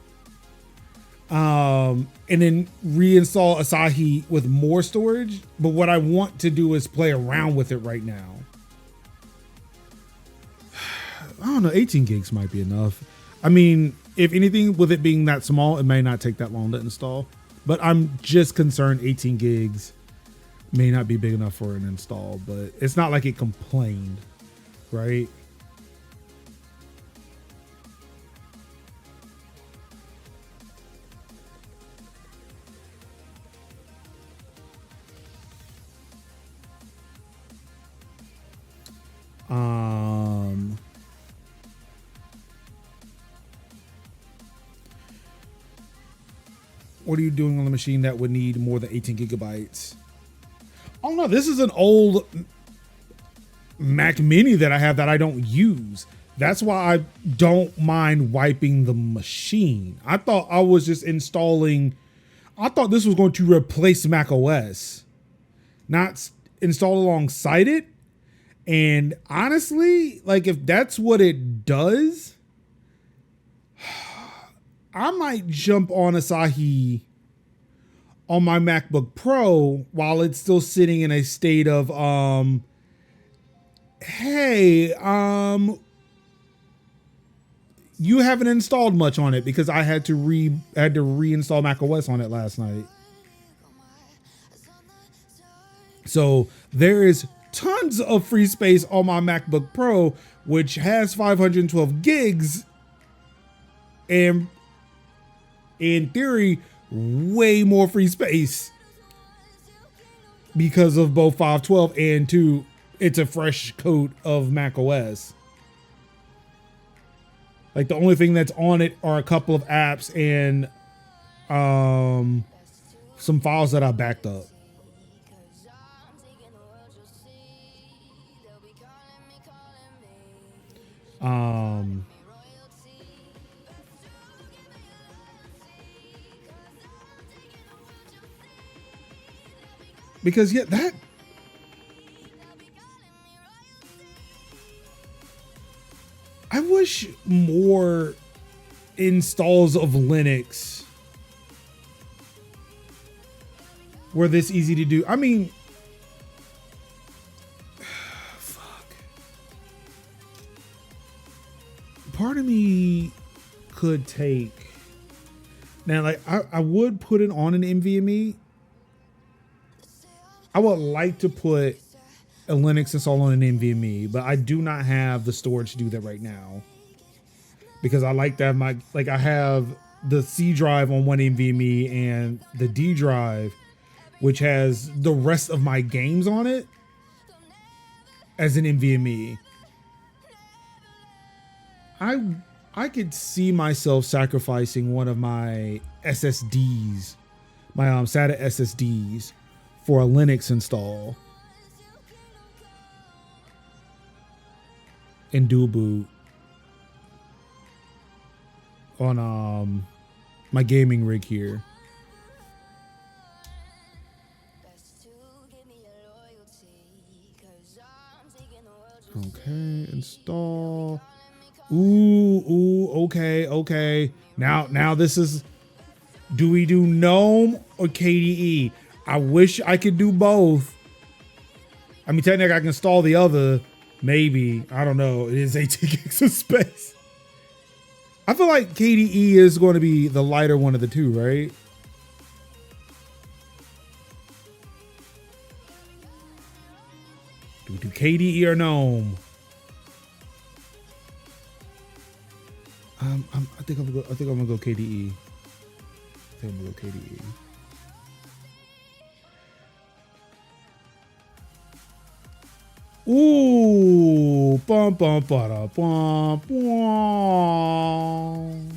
And then reinstall Asahi with more storage. But what I want to do is play around with it right now. I don't know, 18 gigs might be enough. I mean, if anything, with it being that small, it may not take that long to install. But I'm just concerned 18 gigs may not be big enough for an install. But it's not like it complained, right? What are you doing on the machine that would need more than 18 gigabytes? Oh no, this is an old Mac Mini that I have that I don't use. That's why I don't mind wiping the machine. I thought I was just installing, I thought this was going to replace Mac OS, not install alongside it. And honestly, like if that's what it does, I might jump on Asahi on my MacBook Pro while it's still sitting in a state of, hey, you haven't installed much on it, because I had to reinstall macOS on it last night. So there is tons of free space on my MacBook Pro, which has 512 gigs, and in theory, way more free space because of both 512 and 2. It's a fresh coat of Mac OS. Like the only thing that's on it are a couple of apps and some files that I backed up. Um, because yeah, that I wish more installs of Linux were this easy to do. I mean, fuck. Part of me could take now, like I would put it on an NVMe. I would like to put a Linux install on an NVMe, but I do not have the storage to do that right now because I like to have I have the C drive on one NVMe and the D drive, which has the rest of my games on it, as an NVMe. I could see myself sacrificing one of my SSDs, my SATA SSDs, for a Linux install and dual boot on my gaming rig here. Okay, install. Okay. Now this is, do we do GNOME or KDE? I wish I could do both. I mean, technically I can install the other, maybe. I don't know. It is 18 gigs of space. I feel like KDE is going to be the lighter one of the two, right? Do we do KDE or GNOME? I think I'm gonna go KDE. I think I'm gonna go KDE. Ooh, bum bum ba bum bum.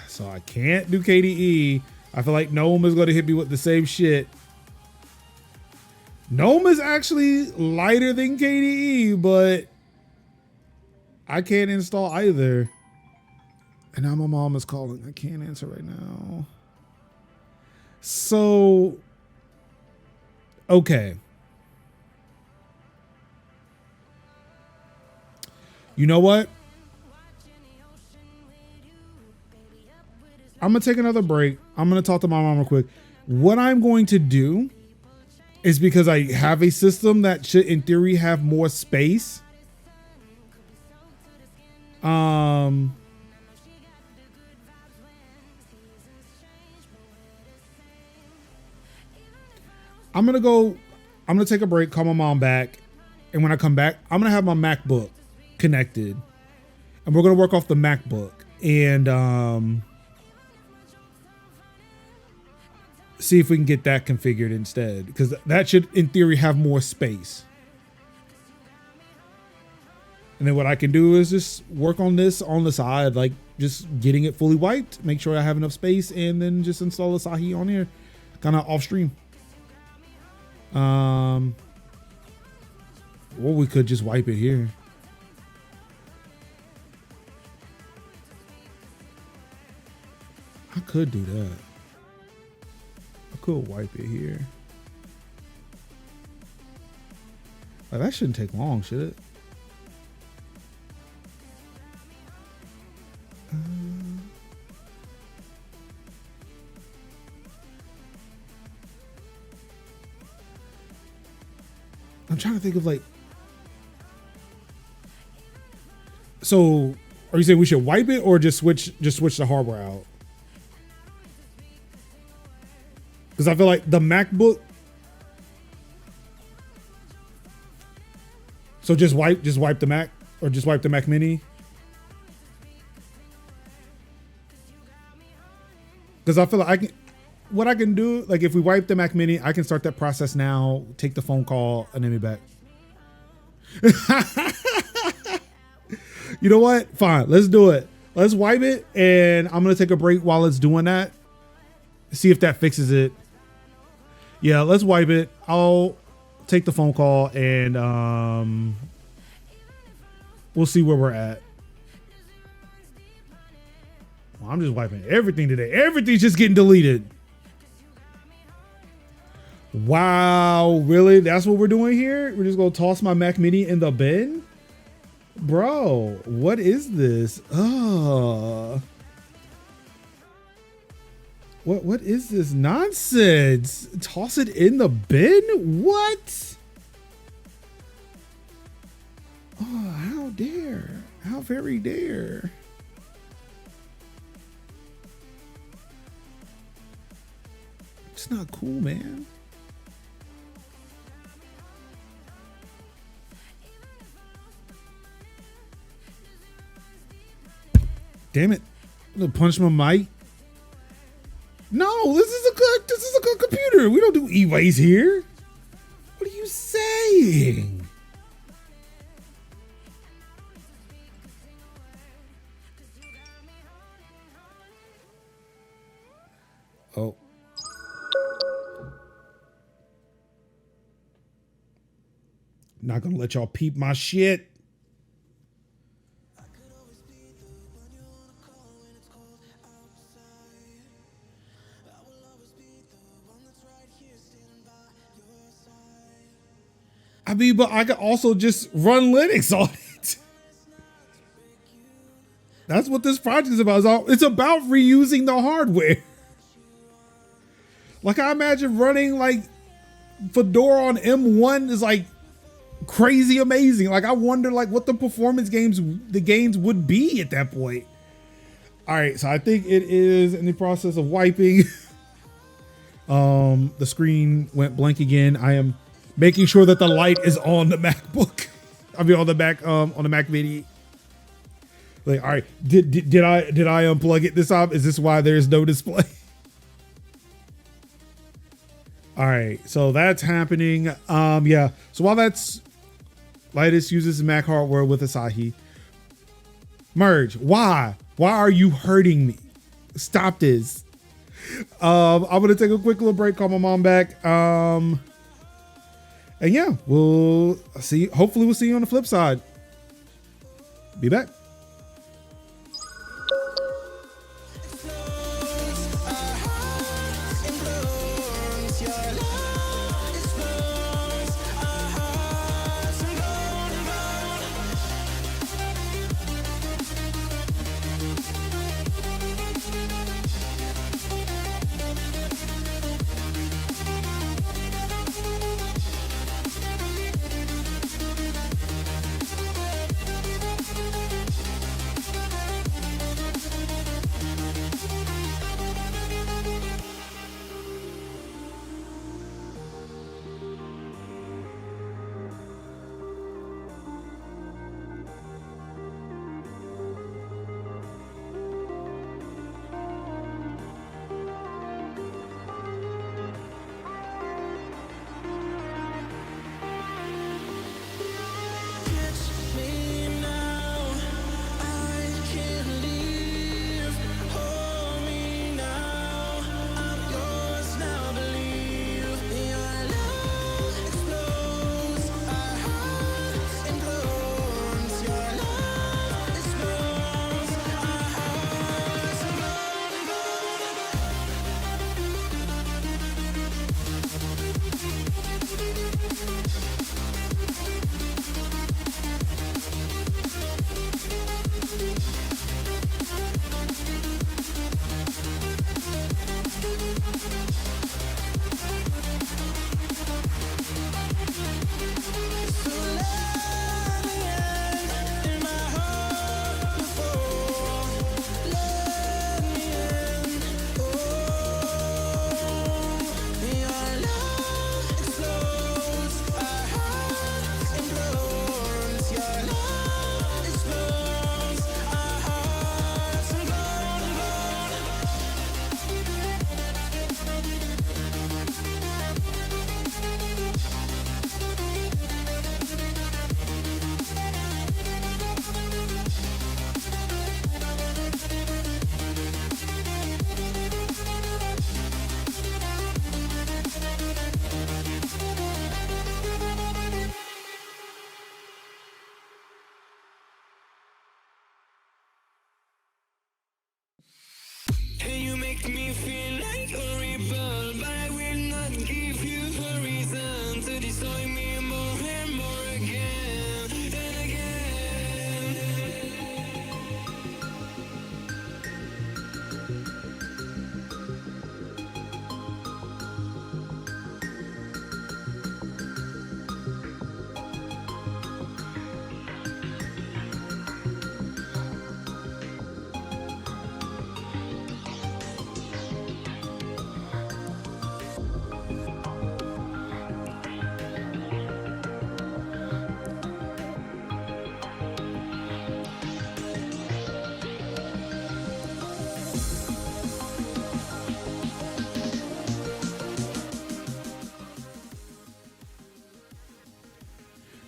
So I can't do KDE. I feel like GNOME is going to hit me with the same shit. GNOME is actually lighter than KDE, but I can't install either. And now my mom is calling. I can't answer right now. So, okay. You know what? I'm going to take another break. I'm going to talk to my mom real quick. What I'm going to do is, because I have a system that should, in theory, have more space. I'm going to take a break, call my mom back. And when I come back, I'm going to have my MacBook connected. And we're going to work off the MacBook and see if we can get that configured instead. Because that should, in theory, have more space. And then what I can do is just work on this on the side, like just getting it fully wiped, make sure I have enough space, and then just install Asahi on here, kind of off stream. Or we could just wipe it here. I could do that. I could wipe it here. Like, that shouldn't take long, should it? I'm trying to think of like, so are you saying we should wipe it or just switch the hardware out? Because I feel like the MacBook. So just wipe the Mac, or just wipe the Mac Mini. Because I feel like what I can do, like if we wipe the Mac Mini, I can start that process now, take the phone call, and then be back. You know what? Fine, let's do it. Let's wipe it, and I'm gonna take a break while it's doing that. See if that fixes it. Yeah, let's wipe it. I'll take the phone call, and we'll see where we're at. Well, I'm just wiping everything today. Everything's just getting deleted. Wow, really? That's what we're doing here? We're just gonna toss my Mac Mini in the bin? Bro, what is this? What is this nonsense? Toss it in the bin? What? Oh, how dare? How very dare? It's not cool, man. Damn it. I'm gonna punch my mic. No, this is a good computer. We don't do e-waste here. What are you saying? Oh. Not gonna let y'all peep my shit. I mean, but I could also just run Linux on it. That's what this project is about. It's about reusing the hardware. Like, I imagine running like Fedora on M1 is like crazy amazing. Like, I wonder like what the performance games would be at that point. All right, so I think it is in the process of wiping. The screen went blank again. I am making sure that the light is on the MacBook. I mean, on the Mac Mini. Like, all right, did I unplug it this time? Is this why there's no display? All right, so that's happening. Yeah. So while that's Linus uses Mac hardware with Asahi. Merge. Why are you hurting me? Stop this. I'm gonna take a quick little break. Call my mom back. And yeah, we'll see. Hopefully we'll see you on the flip side. Be back.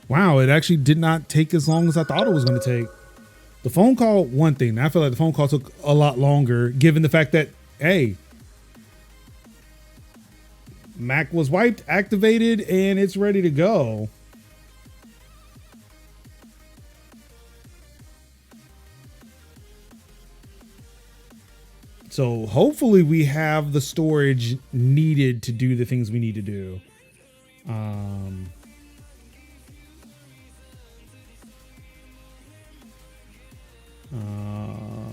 Wow, it actually did not take as long as I thought it was going to take. The phone call, one thing. I feel like the phone call took a lot longer, given the fact that, hey, Mac was wiped, activated, and it's ready to go. So hopefully we have the storage needed to do the things we need to do.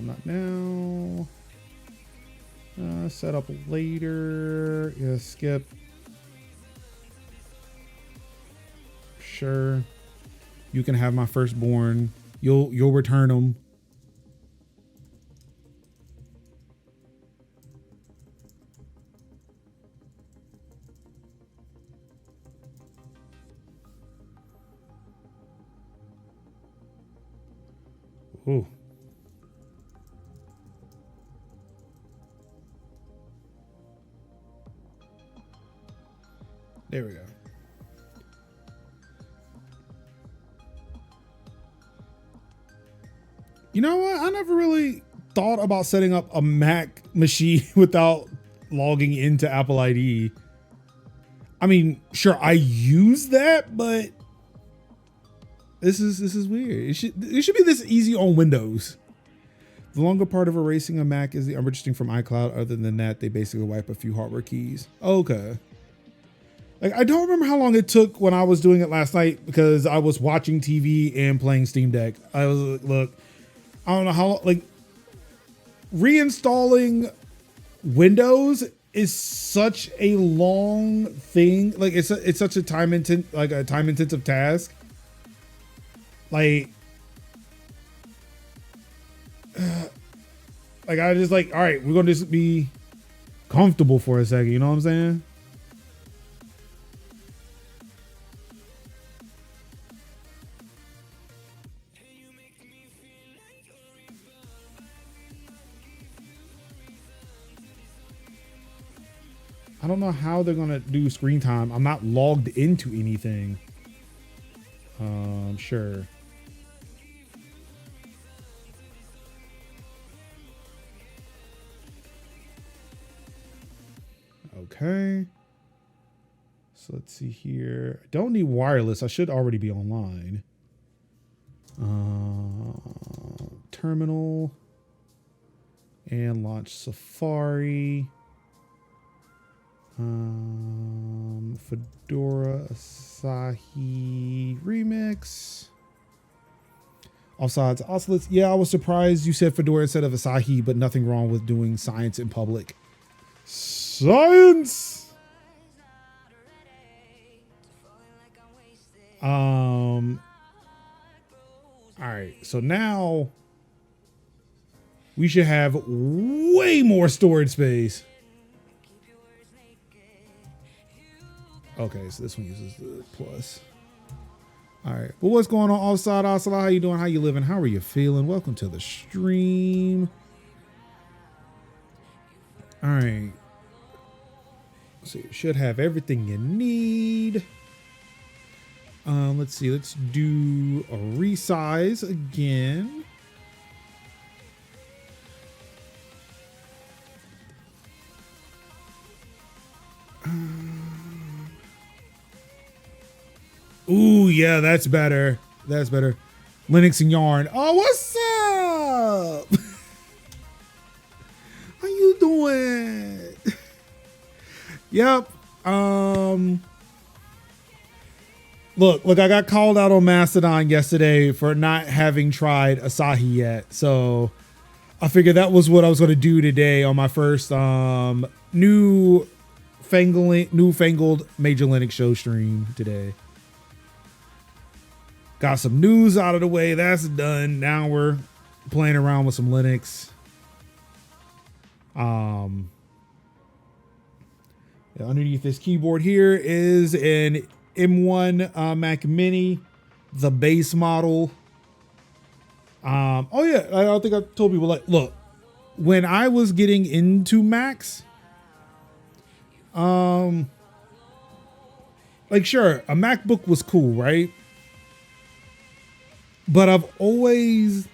Not now. Set up later. Yeah, skip. Sure. You can have my firstborn. You'll return them. Ooh. There we go. You know what? I never really thought about setting up a Mac machine without logging into Apple ID. I mean, sure, I use that, but this is weird. It should be this easy on Windows. The longer part of erasing a Mac is the unregistering from iCloud. Other than that, they basically wipe a few hardware keys. Okay. Like, I don't remember how long it took when I was doing it last night because I was watching TV and playing Steam Deck. I was like, look, I don't know how, like, reinstalling Windows is such a long thing. Like, it's such a time intensive task. Like I just like, all right, we're gonna just be comfortable for a second. You know what I'm saying? I don't know how they're gonna do screen time. I'm not logged into anything. Sure. Okay. So let's see here. I don't need wireless. I should already be online. Terminal and launch Safari. Fedora Asahi remix. Offsides oscillates. Yeah, I was surprised you said Fedora instead of Asahi, but nothing wrong with doing science in public. Science. All right, so now we should have way more storage space. Okay, so this one uses the plus. All right, well, what's going on, Offside Asala? How you doing? How you living? How are you feeling? Welcome to the stream. All right, so you should have everything you need. Let's see. Let's do a resize again. Ooh, yeah, that's better. That's better. Linux and Yarn. Oh, what's up? How you doing? Yep. Look, I got called out on Mastodon yesterday for not having tried Asahi yet. So I figured that was what I was going to do today on my first newfangled Major Linux show stream today. Got some news out of the way. That's done. Now we're playing around with some Linux. Underneath this keyboard here is an M1 Mac Mini, the base model. Oh yeah, I don't think I told people, like, look, when I was getting into Macs, like, sure, a MacBook was cool, right? but I've always,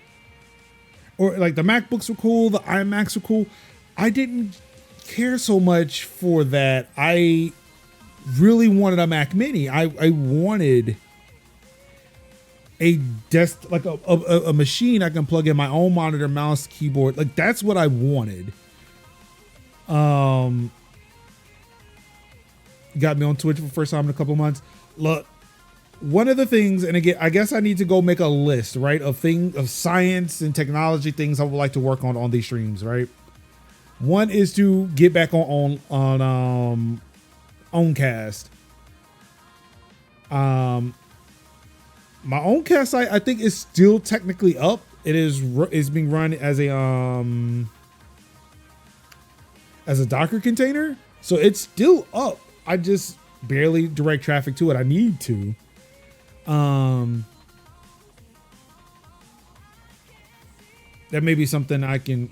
or like the MacBooks were cool, the iMacs were cool. I didn't care so much for that. I really wanted a Mac Mini. I wanted a desk, like a machine I can plug in my own monitor, mouse, keyboard. Like that's what I wanted. Got me on Twitch for the first time in a couple months. Look, one of the things, and again, I guess I need to go make a list, right, of science and technology things I would like to work on these streams, right? One is to get back on Owncast. My Owncast site, I think, is still technically up. It is being run as a Docker container, so it's still up. I just barely direct traffic to it. I need to. That may be something I can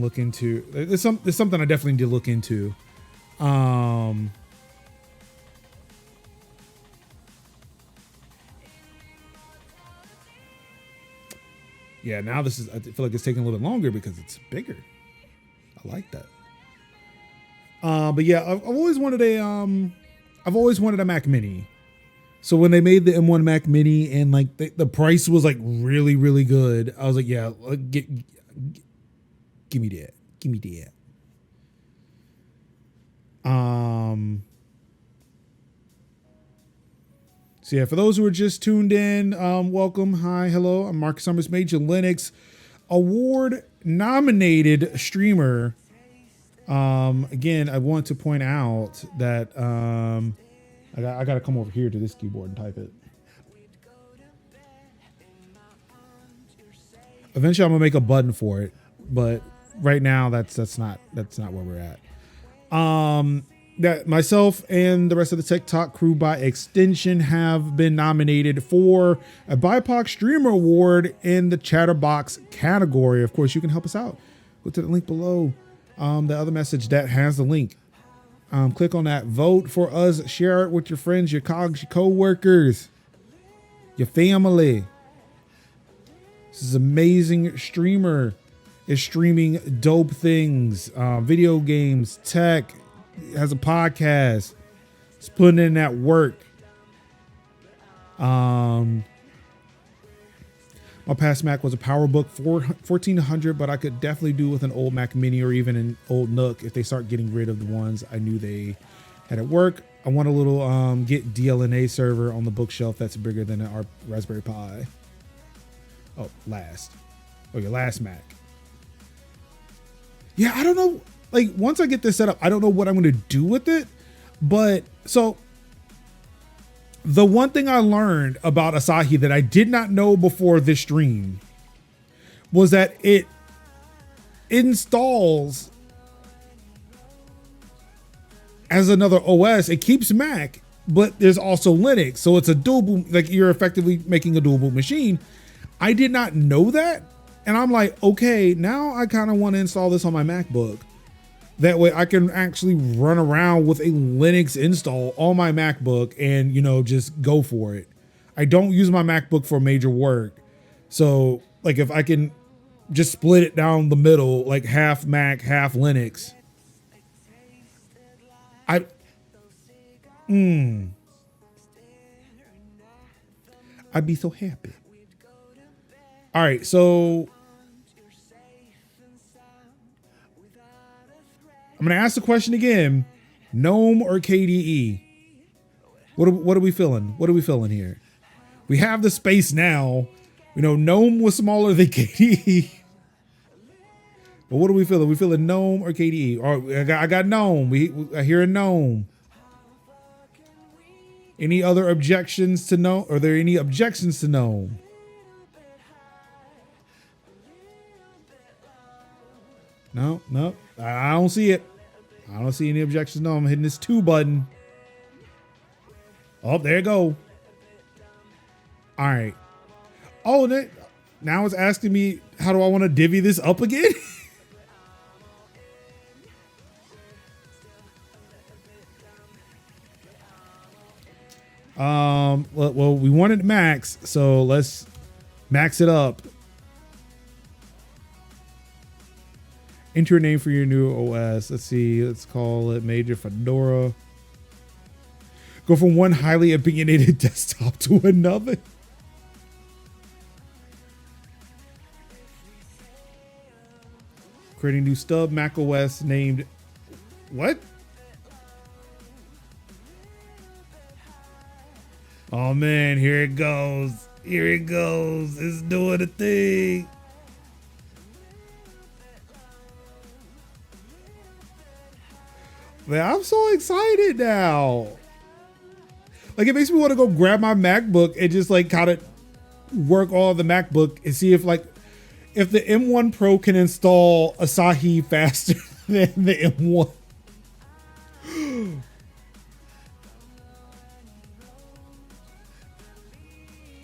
look into. It's something I definitely need to look into. Yeah, now I feel like it's taking a little bit longer because it's bigger. I like that. But yeah, I've always wanted a Mac Mini. So when they made the M1 Mac Mini and like the price was like really, really good, I was like, yeah, give me that. Give me that. So yeah, for those who are just tuned in, welcome. Hi, hello. I'm Marcus Summers, MajorLinux award nominated streamer. Again, I want to point out that I got to come over here to this keyboard and type it. Eventually, I'm gonna make a button for it, but right now that's not where we're at. That myself and the rest of the TikTok crew, by extension, have been nominated for a BIPOC Streamer Award in the Chatterbox category. Of course, you can help us out. Go to the link below. The other message that has the link. Click on that. Vote for us. Share it with your friends, your colleagues, your co-workers, your family. This is amazing streamer. Is streaming dope things, video games, tech. Has a podcast. It's putting in that work. My past Mac was a PowerBook 1400, but I could definitely do with an old Mac Mini or even an old Nook if they start getting rid of the ones I knew they had at work. I want a little Git DLNA server on the bookshelf that's bigger than our Raspberry Pi. Oh, your last Mac. Yeah, I don't know. Like, once I get this set up, I don't know what I'm going to do with it. But so the one thing I learned about Asahi that I did not know before this stream was that it installs as another OS. It keeps Mac, but there's also Linux. So it's a dual boot, like you're effectively making a dual boot machine. I did not know that. And I'm like, okay, now I kind of want to install this on my MacBook. That way I can actually run around with a Linux install on my MacBook and, just go for it. I don't use my MacBook for major work. So like if I can just split it down the middle, like half Mac, half Linux, I'd be so happy. All right. So I'm going to ask the question again. GNOME or KDE? What are we feeling? What are we feeling here? We have the space now. GNOME was smaller than KDE. But what are we feeling? We feeling GNOME or KDE? Oh, I got GNOME. I hear a GNOME. Any other objections to GNOME? Are there any objections to GNOME? No. I don't see it. I don't see any objections. No, I'm hitting this 2 button. Oh, there you go. All right. Oh, now it's asking me, how do I want to divvy this up again? Well, we wanted Max, so let's Max it up. Enter a name for your new OS. Let's see. Let's call it Major Fedora. Go from one highly opinionated desktop to another. Creating new stub Mac OS named what? Oh man, here it goes. Here it goes. It's doing a thing. Man, I'm so excited now. Like, it makes me want to go grab my MacBook and just like kind of work on the MacBook and see if if the M1 Pro can install Asahi faster than the M1.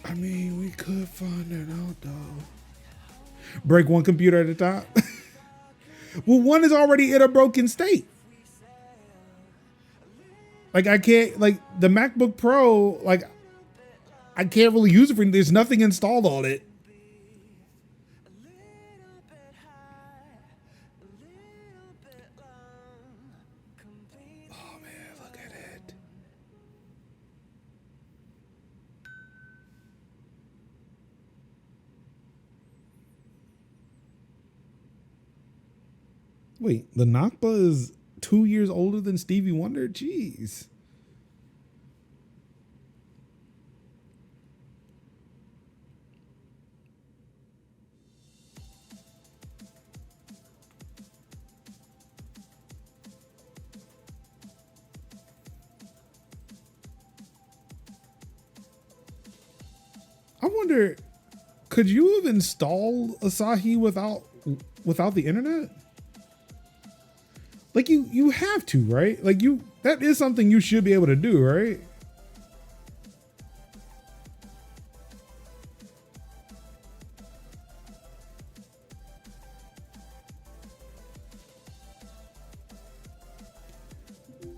I mean, we could find it out though. Break one computer at a time. Well, one is already in a broken state. Like, I can't, like, the MacBook Pro, like, I can't really use it for anything. There's nothing installed on it. Oh, man, look at it. Wait, the Nakba is 2 years older than Stevie Wonder? Jeez. I wonder, could you have installed Asahi without the internet? Like you have to, right? Like that is something you should be able to do, right?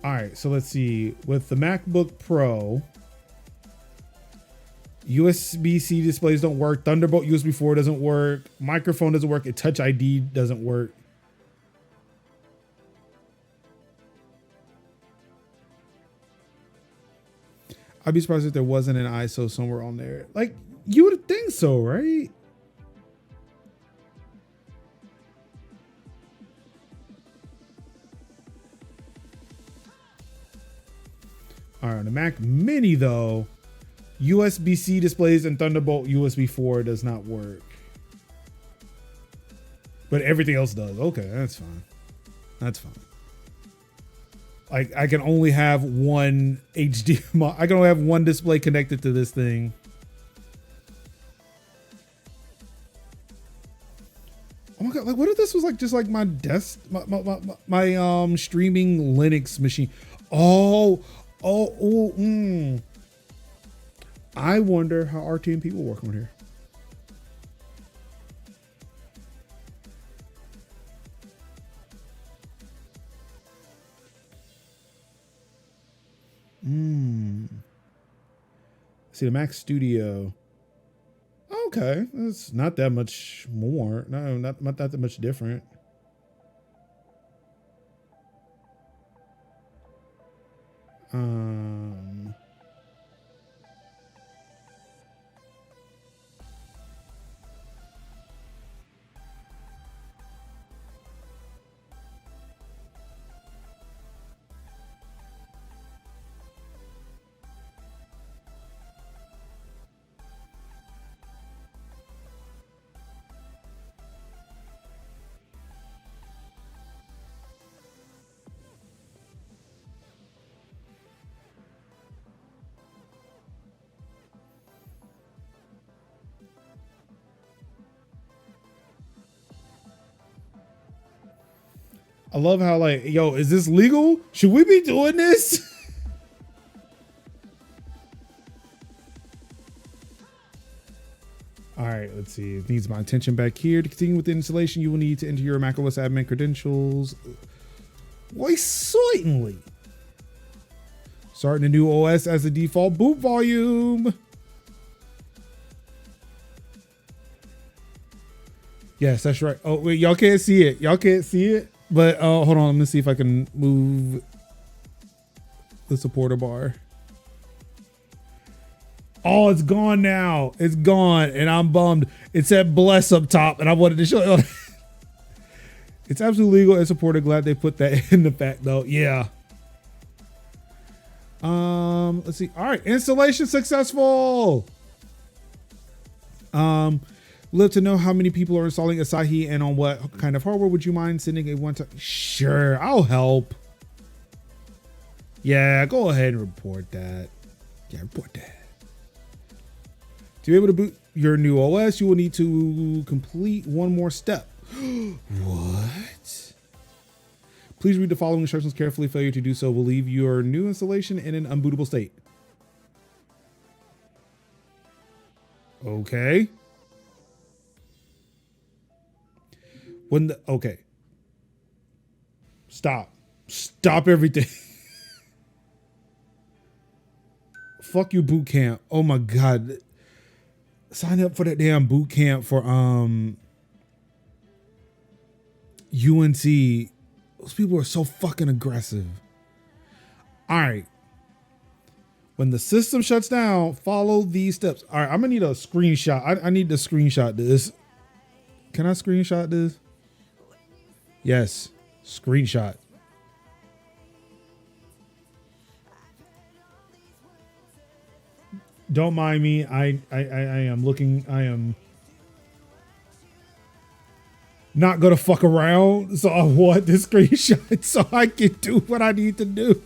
All right, so let's see. With the MacBook Pro, USB-C displays don't work. Thunderbolt USB 4 doesn't work. Microphone doesn't work. Touch ID doesn't work. I'd be surprised if there wasn't an ISO somewhere on there. Like, you would think so, right? All right, the Mac Mini though, USB-C displays and Thunderbolt USB 4 does not work. But everything else does. Okay, that's fine. That's fine. Like, I can only have one HDMI. I can only have one display connected to this thing. Oh my God, like what if this was like just like my desk, my streaming Linux machine? I wonder how RTMP will work on here. See the Mac Studio. Okay, it's not that much more. No, not that much different. I love how like, yo, is this legal? Should we be doing this? All right, let's see. It needs my attention back here. To continue with the installation, you will need to enter your macOS admin credentials. Why, certainly. Starting a new OS as the default boot volume. Yes, that's right. Oh, wait, y'all can't see it. Y'all can't see it. But hold on. Let me see if I can move the supporter bar. Oh, it's gone now. It's gone, and I'm bummed. It said bless up top, and I wanted to show you. It's absolutely legal and supported. Glad they put that in the fact, though. Yeah. Let's see. All right, installation successful. Love to know how many people are installing Asahi and on what kind of hardware. Would you mind sending a one-time? Sure, I'll help. Yeah, go ahead and report that. Yeah, report that. To be able to boot your new OS, you will need to complete one more step. What? Please read the following instructions carefully. Failure to do so will leave your new installation in an unbootable state. Okay. Okay. Stop everything. Fuck you, boot camp. Oh my God. Sign up for that damn boot camp for UNC. Those people are so fucking aggressive. All right. When the system shuts down, follow these steps. All right, I'm gonna need a screenshot. I need to screenshot this. Can I screenshot this? Yes, screenshot. Don't mind me. I am looking. I am not gonna fuck around. So I want this screenshot so I can do what I need to do.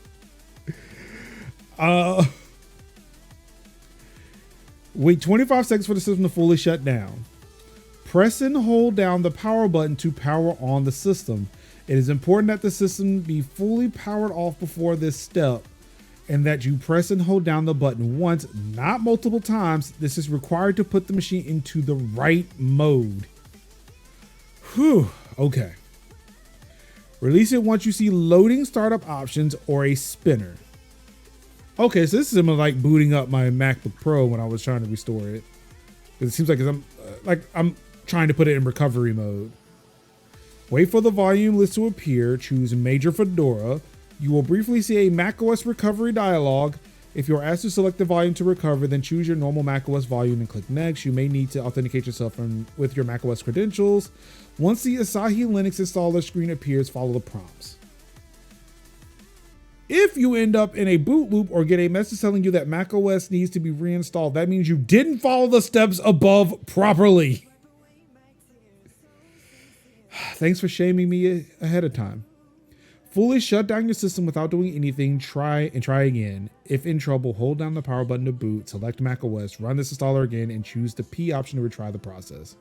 Wait 25 seconds for the system to fully shut down. Press and hold down the power button to power on the system. It is important that the system be fully powered off before this step, and that you press and hold down the button once, not multiple times. This is required to put the machine into the right mode. Whew, okay. Release it once you see loading startup options or a spinner. Okay, so this is similar like booting up my MacBook Pro when I was trying to restore it. It seems like I'm trying to put it in recovery mode. Wait for the volume list to appear. Choose Major Fedora. You will briefly see a macOS recovery dialog. If you're asked to select the volume to recover, then choose your normal macOS volume and click Next. You may need to authenticate yourself with your macOS credentials. Once the Asahi Linux installer screen appears, follow the prompts. If you end up in a boot loop or get a message telling you that macOS needs to be reinstalled, that means you didn't follow the steps above properly. Thanks for shaming me ahead of time. Fully shut down your system without doing anything. Try again. If in trouble, hold down the power button to boot, select macOS, run this installer again, and choose the P option to retry the process.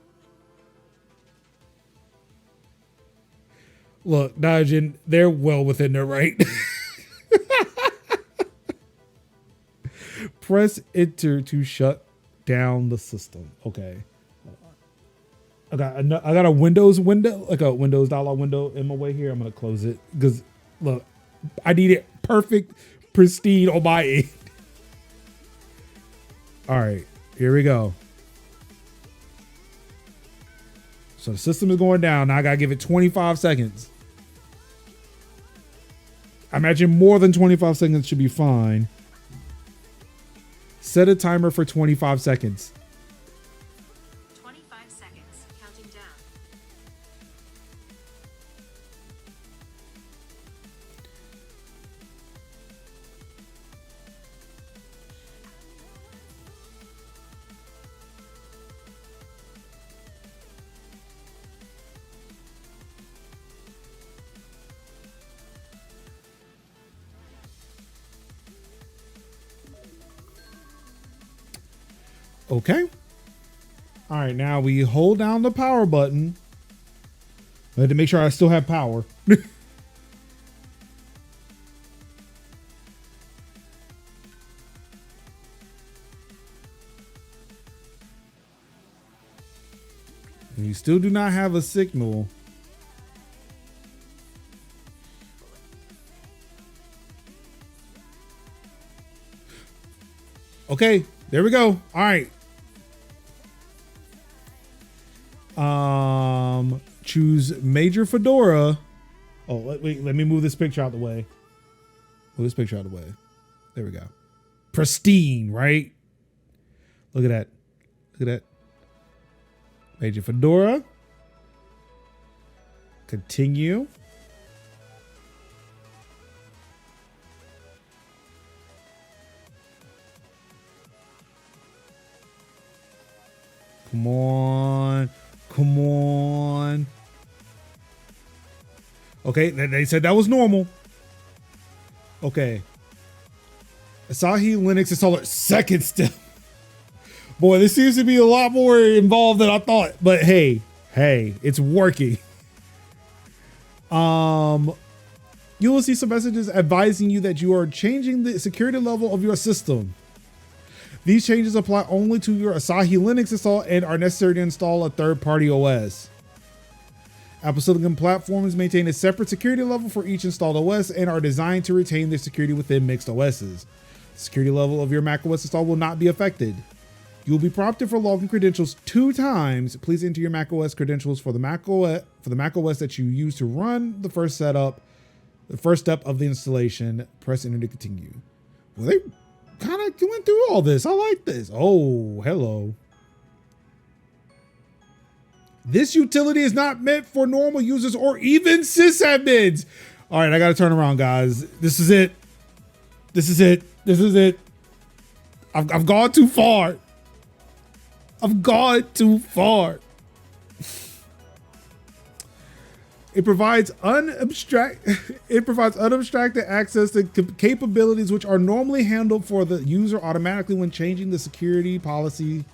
Look, Najin, they're well within their right. Press enter to shut down the system. Okay. I got a Windows window, like a Windows dialog window in my way here. I'm going to close it because look, I need it perfect, pristine on my end. All right, here we go. So the system is going down. Now I got to give it 25 seconds. I imagine more than 25 seconds should be fine. Set a timer for 25 seconds. 25 seconds, counting down. Okay. All right, now we hold down the power button. I had to make sure I still have power. And you still do not have a signal. Okay, there we go. All right. choose Major Fedora. Oh, wait, let me move this picture out the way. Move this picture out the way. There we go. Pristine, right? Look at that. Look at that. Major Fedora. Continue. Come on. Come on. Okay, they said that was normal. Okay. Asahi Linux installer second step. Boy, this seems to be a lot more involved than I thought. But hey, it's working. You will see some messages advising you that you are changing the security level of your system. These changes apply only to your Asahi Linux install and are necessary to install a third-party OS. Apple Silicon platforms maintain a separate security level for each installed OS and are designed to retain their security within mixed OSs. The security level of your macOS install will not be affected. You will be prompted for login credentials 2 times. Please enter your macOS credentials for the macOS that you use to run the first step of the installation. Press enter to continue. Well, they kind of went through all this. I like this. Oh, hello. This utility is not meant for normal users or even sysadmins. All right, I got to turn around, guys. This is it. This is it. This is it. I've gone too far. I've gone too far. It provides unabstracted access to capabilities which are normally handled for the user automatically when changing the security policy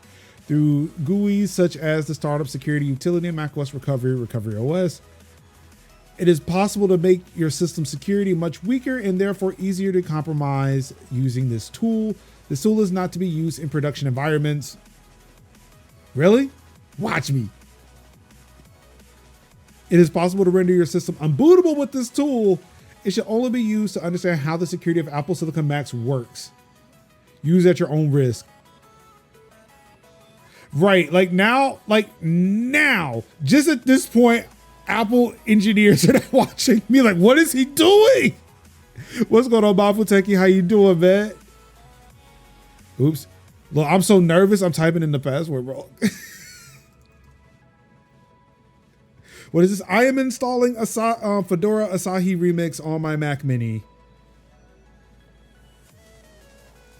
through GUIs such as the startup security utility in macOS Recovery OS. It is possible to make your system security much weaker and therefore easier to compromise using this tool. This tool is not to be used in production environments. Really? Watch me. It is possible to render your system unbootable with this tool. It should only be used to understand how the security of Apple Silicon Macs works. Use at your own risk. Right, like now, just at this point, Apple engineers are watching me like, what is he doing? What's going on, Bafu Techie? How you doing, man? Oops. Look, I'm so nervous, I'm typing in the password wrong. What is this? I am installing Fedora Asahi Remix on my Mac Mini.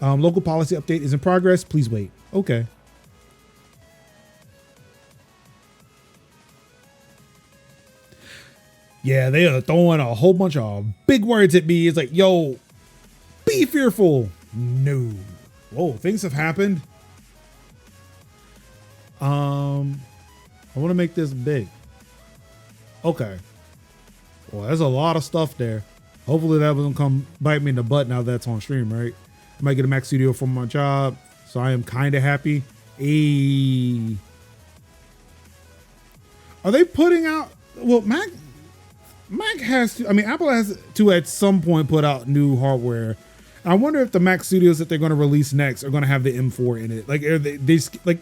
Local policy update is in progress. Please wait. Okay. Yeah, they are throwing a whole bunch of big words at me. It's like, yo, be fearful. No. Whoa, things have happened. I want to make this big. Okay. Well, there's a lot of stuff there. Hopefully that doesn't come bite me in the butt now that's on stream, right? I might get a Mac Studio from my job, so I am kind of happy. Hey. Are they putting out, well, Mac has to, I mean, Apple has to at some point put out new hardware. I wonder if the Mac Studios that they're going to release next are going to have the M4 in it. Like, are they like,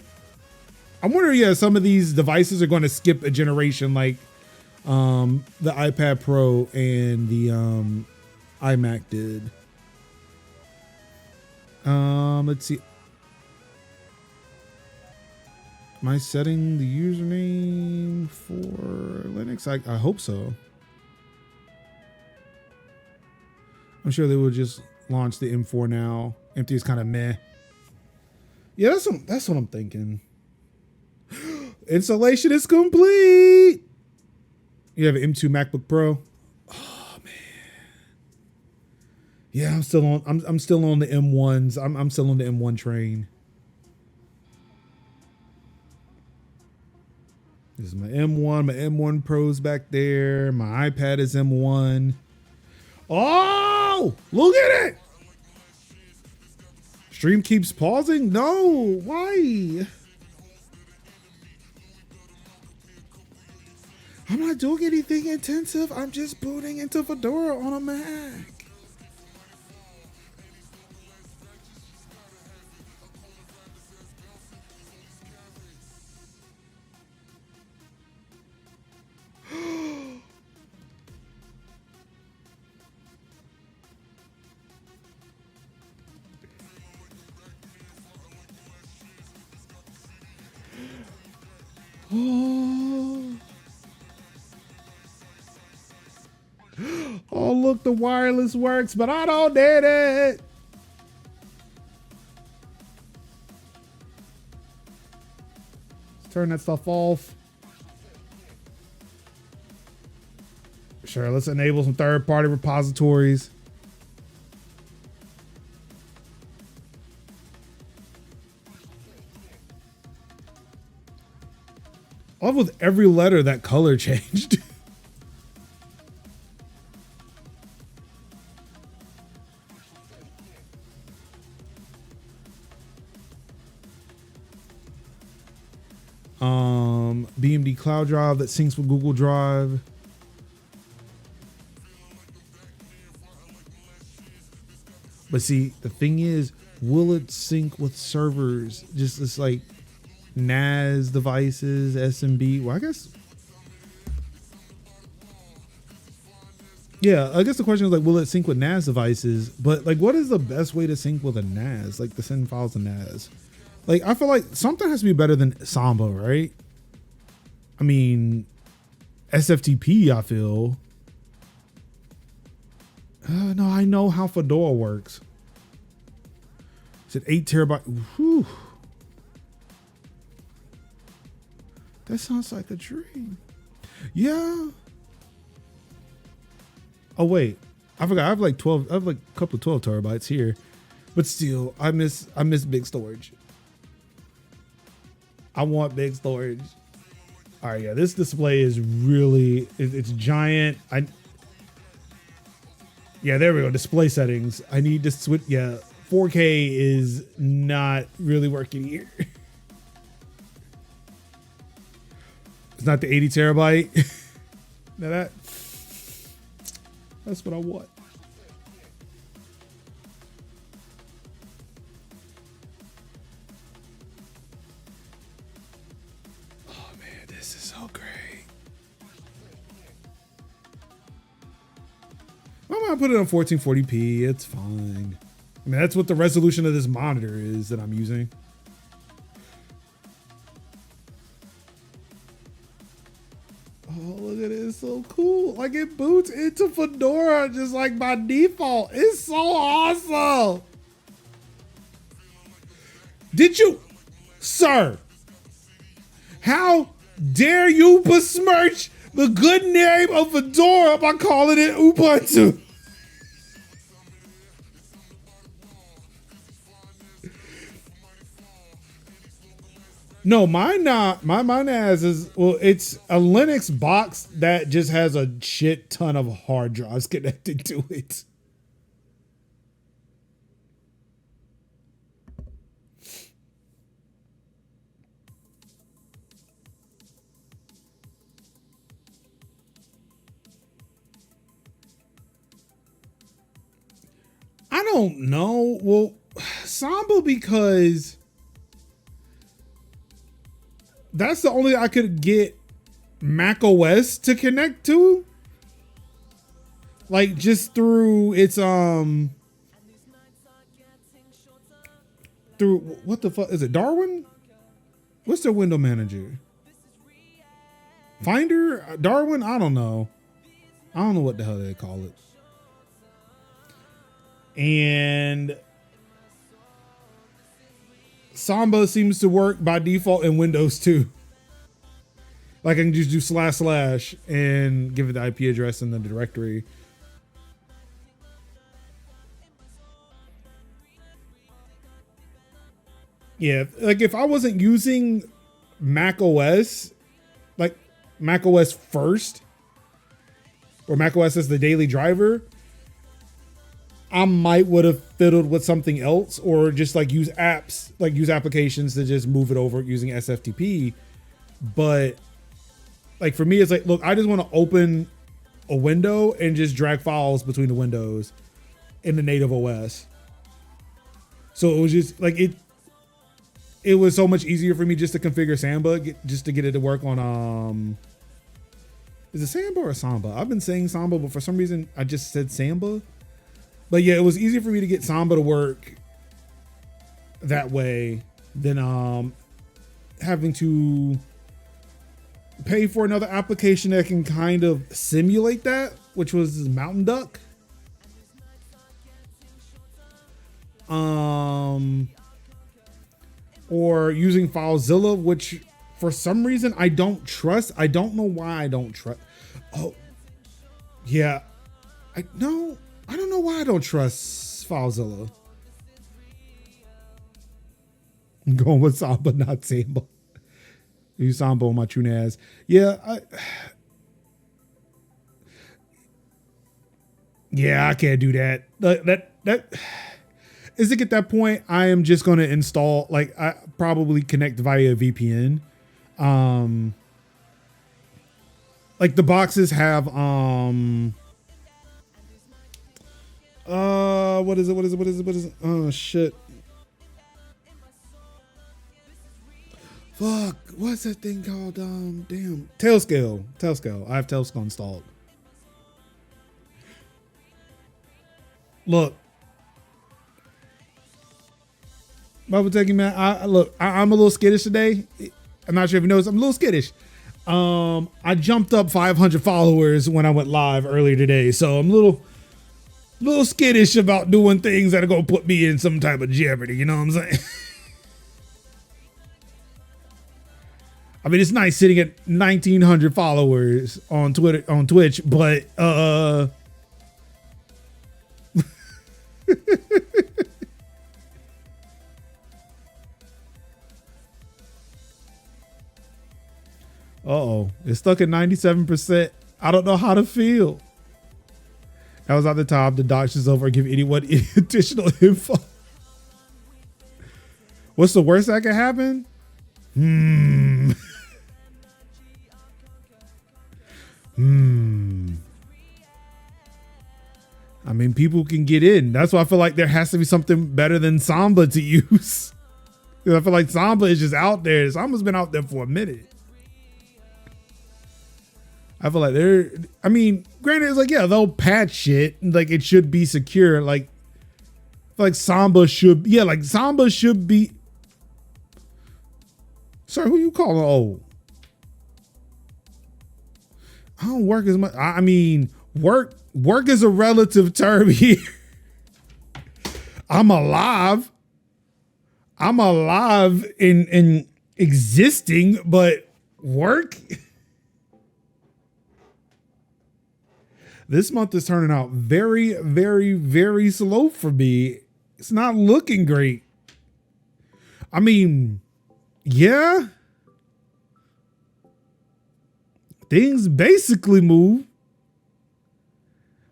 I wonder, yeah, some of these devices are going to skip a generation, like the iPad Pro and the iMac did. Let's see. Am I setting the username for Linux? I hope so. I'm sure they will just launch the M4 now. Empty is kind of meh. Yeah, that's what I'm thinking. Installation is complete. You have an M2 MacBook Pro. Oh man. Yeah, I'm still on the M1s. I'm still on the M1 train. This is my M1. My M1 Pro's back there. My iPad is M1. Oh, look at it. Stream keeps pausing. No, why? I'm not doing anything intensive. I'm just booting into Fedora on a Mac. Oh, oh, look, the wireless works, but I don't need it. Let's turn that stuff off. Sure, let's enable some third-party repositories. I love with every letter that color changed. BMD Cloud Drive that syncs with Google Drive. But see, the thing is, will it sync with servers? Just it's like NAS devices, SMB. Well, I guess. Yeah, I guess the question is like, will it sync with NAS devices? But like, what is the best way to sync with a NAS? Like to send files to NAS? Like, I feel like something has to be better than Samba, right? I mean, SFTP, I feel. No, I know how Fedora works. It's an 8 terabyte. Whew. That sounds like a dream. Yeah. Oh wait, I forgot. I have like 12. I have like a couple of 12 terabytes here, but still, I miss big storage. I want big storage. All right, yeah, this display is really it's giant. Yeah, there we go. Display settings. I need to switch. Yeah, 4K is not really working here. It's not the 80 terabyte. Now that's what I want. Oh man, this is so great. I'm gonna put it on 1440p. It's fine. I mean, that's what the resolution of this monitor is that I'm using. Oh, look at it. It's so cool. Like it boots into Fedora just like by default. It's so awesome. Did you, sir? How dare you besmirch the good name of Fedora by calling it Ubuntu? No, mine not. Mine has is, well, it's a Linux box that just has a shit ton of hard drives connected to it. I don't know. Well, Samba, because that's the only I could get Mac OS to connect to. Like just through its through what the fuck is it? Darwin? What's their window manager? Finder? Darwin? I don't know. I don't know what the hell they call it. And Samba seems to work by default in Windows too. Like I can just do / and give it the IP address in the directory. Yeah, like if I wasn't using Mac OS, like Mac OS first, or Mac OS as the daily driver, I might would have fiddled with something else, or just like use apps, like use applications to just move it over using SFTP. But like for me, it's like, look, I just want to open a window and just drag files between the windows in the native OS. So it was just like it was so much easier for me just to configure Samba, just to get it to work on is it Samba or Samba? I've been saying Samba, but for some reason I just said Samba. But yeah, it was easier for me to get Samba to work that way than having to pay for another application that can kind of simulate that, which was Mountain Duck. Or using FileZilla, which for some reason I don't trust. I don't know why I don't trust. Oh, yeah. I don't know why I don't trust FileZilla. I'm going with Samba, not Samba. You Samba on my tune ass. Yeah, I can't do that. That is it. At that point, I am just going to install, like, I probably connect via VPN. Like the boxes have what is it? Oh shit. Fuck, what's that thing called? Damn. Tailscale. I have Tailscale installed. Look. Bubba Techie Man, I'm a little skittish today. I'm not sure if you noticed, I'm a little skittish. I jumped up 500 followers when I went live earlier today, so I'm a little skittish about doing things that are gonna put me in some type of jeopardy. You know what I'm saying? I mean, it's nice sitting at 1,900 followers on Twitch, but uh-oh, it's stuck at 97%. I don't know how to feel. That was at the top. The docs is over. Give anyone additional info. What's the worst that could happen? I mean, people can get in. That's why I feel like there has to be something better than Samba to use. I feel like Samba is just out there. Samba's been out there for a minute. I feel like granted, it's like, yeah, they'll patch shit. Like, it should be secure. Like, I feel like Samba should be. Sorry, who you calling old? I don't work as much. I mean, work is a relative term here. I'm alive in existing, but work. This month is turning out very, very, very slow for me. It's not looking great. I mean, yeah. Things basically move.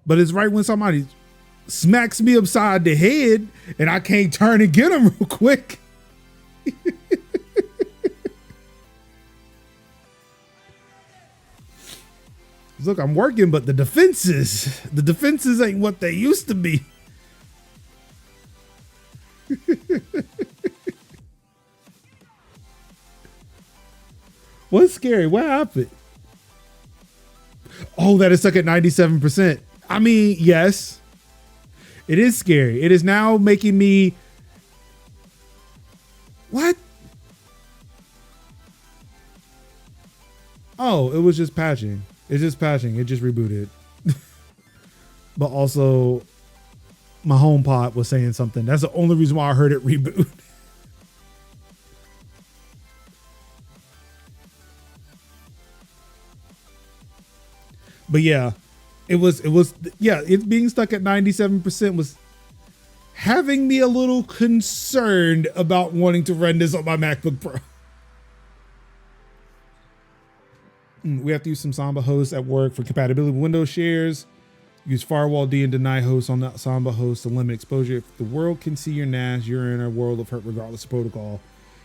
But it's right when somebody smacks me upside the head and I can't turn and get them real quick. Look, I'm working, but the defenses ain't what they used to be. What's scary? What happened? Oh, that is stuck at 97%. I mean, yes, it is scary. It is now making me. What? Oh, it was just patching. It's just patching. It just rebooted. But also, my HomePod was saying something. That's the only reason why I heard it reboot. But yeah, it being stuck at 97% was having me a little concerned about wanting to run this on my MacBook Pro. We have to use some Samba hosts at work for compatibility with Windows shares. Use firewall D and deny hosts on that Samba host to limit exposure. If the world can see your NAS, you're in a world of hurt regardless of protocol.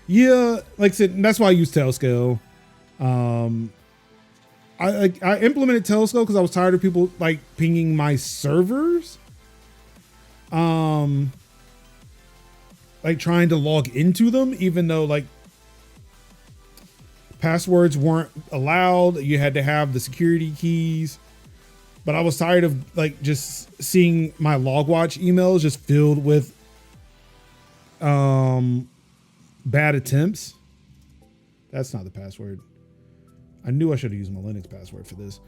Yeah, like I said, that's why I use Tailscale. I implemented Tailscale because I was tired of people like pinging my servers. Like trying to log into them, even though like passwords weren't allowed. You had to have the security keys. But I was tired of like just seeing my LogWatch emails just filled with bad attempts. That's not the password. I knew I should have used my Linux password for this.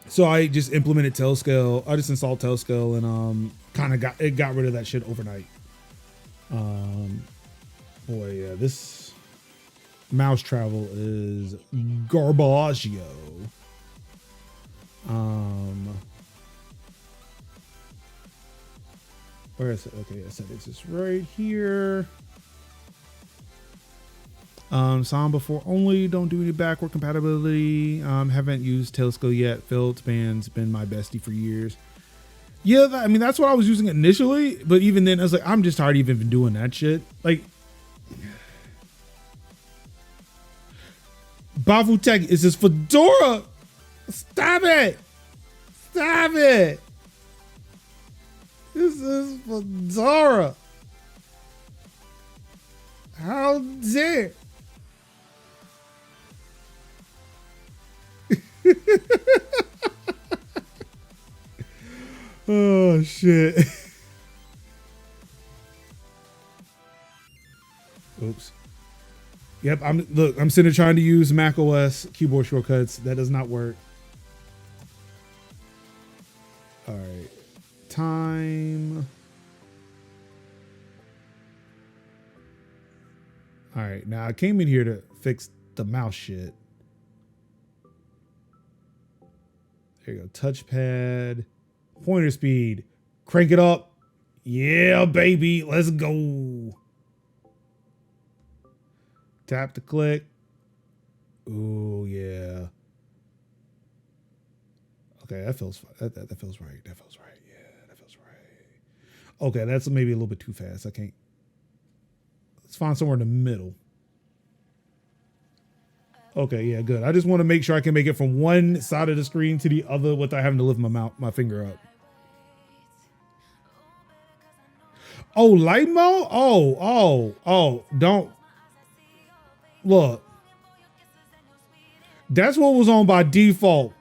So I just implemented Tailscale. I just installed Tailscale and kind of got rid of that shit overnight. Boy, yeah, this mouse travel is garbaggio. Where is it? Okay, I said it's just right here. Sound before only, don't do any backward compatibility. Haven't used Tailscale yet. Phil Span's been my bestie for years. Yeah, I mean, that's what I was using initially, but even then I was like, I'm just tired of even doing that shit. Like, Bavu Tech is this Fedora. Stop it. Stop it. This is Fedora. How dare. Oh shit. Oops. Yep, I'm sitting there trying to use Mac OS keyboard shortcuts. That does not work. All right. Time. All right. Now I came in here to fix the mouse shit. There you go. Touchpad. Pointer speed. Crank it up. Yeah, baby. Let's go. Tap to click. Oh yeah. Okay, that feels that feels right. That feels right. Yeah, that feels right. Okay, that's maybe a little bit too fast. I can't. Let's find somewhere in the middle. Okay, yeah, good. I just want to make sure I can make it from one side of the screen to the other without having to lift my finger up. Oh, light mode? Oh, don't. Look. That's what was on by default.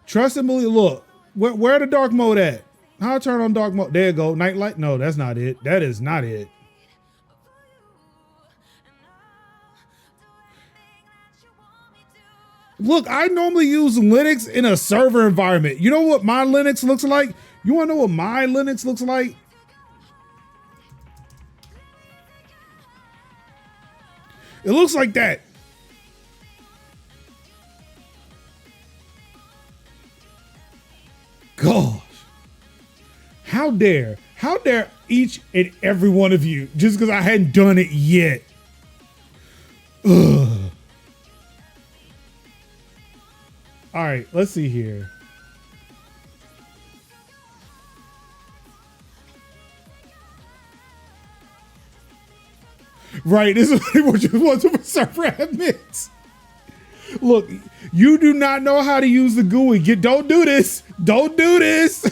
Trust and believe. Look, where the dark mode at? How I turn on dark mode? There you go. Night light? No, that's not it. That is not it. Look, I normally use Linux in a server environment. You know what my Linux looks like? You want to know what my Linux looks like? It looks like that. Gosh. How dare each and every one of you, just because I hadn't done it yet. Ugh. All right, let's see here. Right, this is what you want to server admins. Look, you do not know how to use the GUI. Don't do this. Don't do this.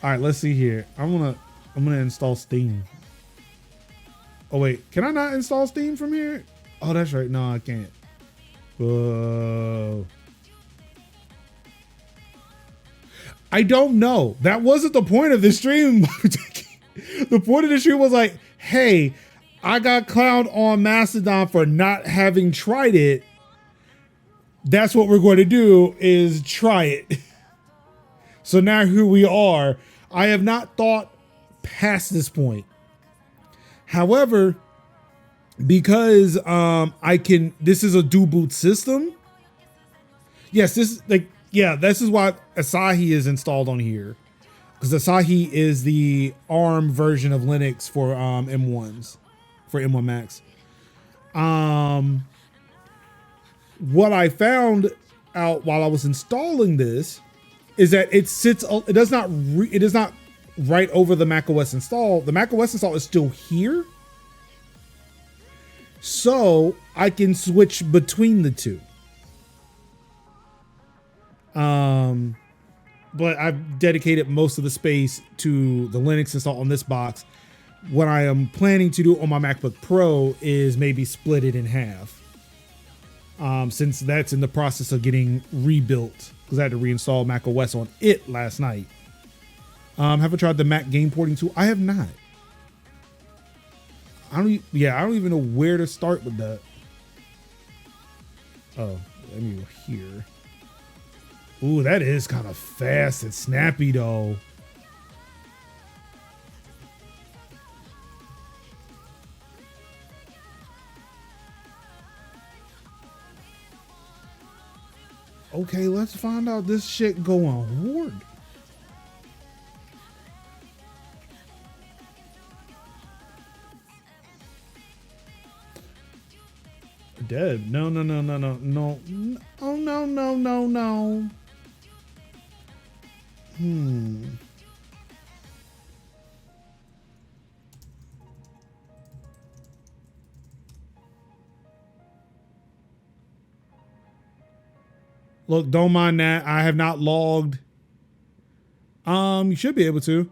All right, let's see here. I'm gonna install Steam. Oh wait, can I not install Steam from here? Oh, that's right. No, I can't. Whoa. I don't know. That wasn't the point of the stream. The point of the stream was like, hey, I got clowned on Mastodon for not having tried it. That's what we're going to do, is try it. So now here we are. I have not thought past this point. However, because this is a dual boot system. Yes, this is why Asahi is installed on here, because Asahi is the ARM version of Linux for M1s, for M1 Max. What I found out while I was installing this is that it is not right over the macOS install. The macOS install is still here, so I can switch between the two. But I've dedicated most of the space to the Linux install on this box. What I am planning to do on my MacBook Pro is maybe split it in half. Since that's in the process of getting rebuilt, because I had to reinstall Mac OS on it last night. Have I tried the Mac game porting tool? I have not. I don't even know where to start with that. Oh, let me go here. Ooh, that is kind of fast and snappy though. Okay, let's find out this shit going hard. Dead. No. Oh, no. Look, don't mind that. I have not logged. You should be able to.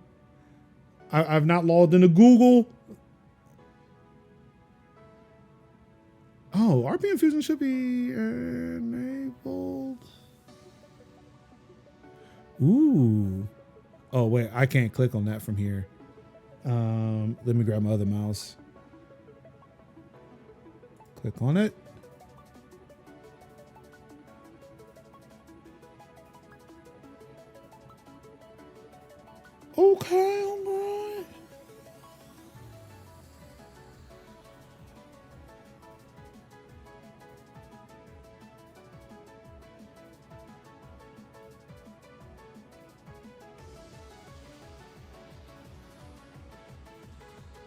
I've not logged into Google. Oh, RPM Fusion should be enabled. Ooh. Oh, wait, I can't click on that from here. Let me grab my other mouse. Click on it. Okay, all right.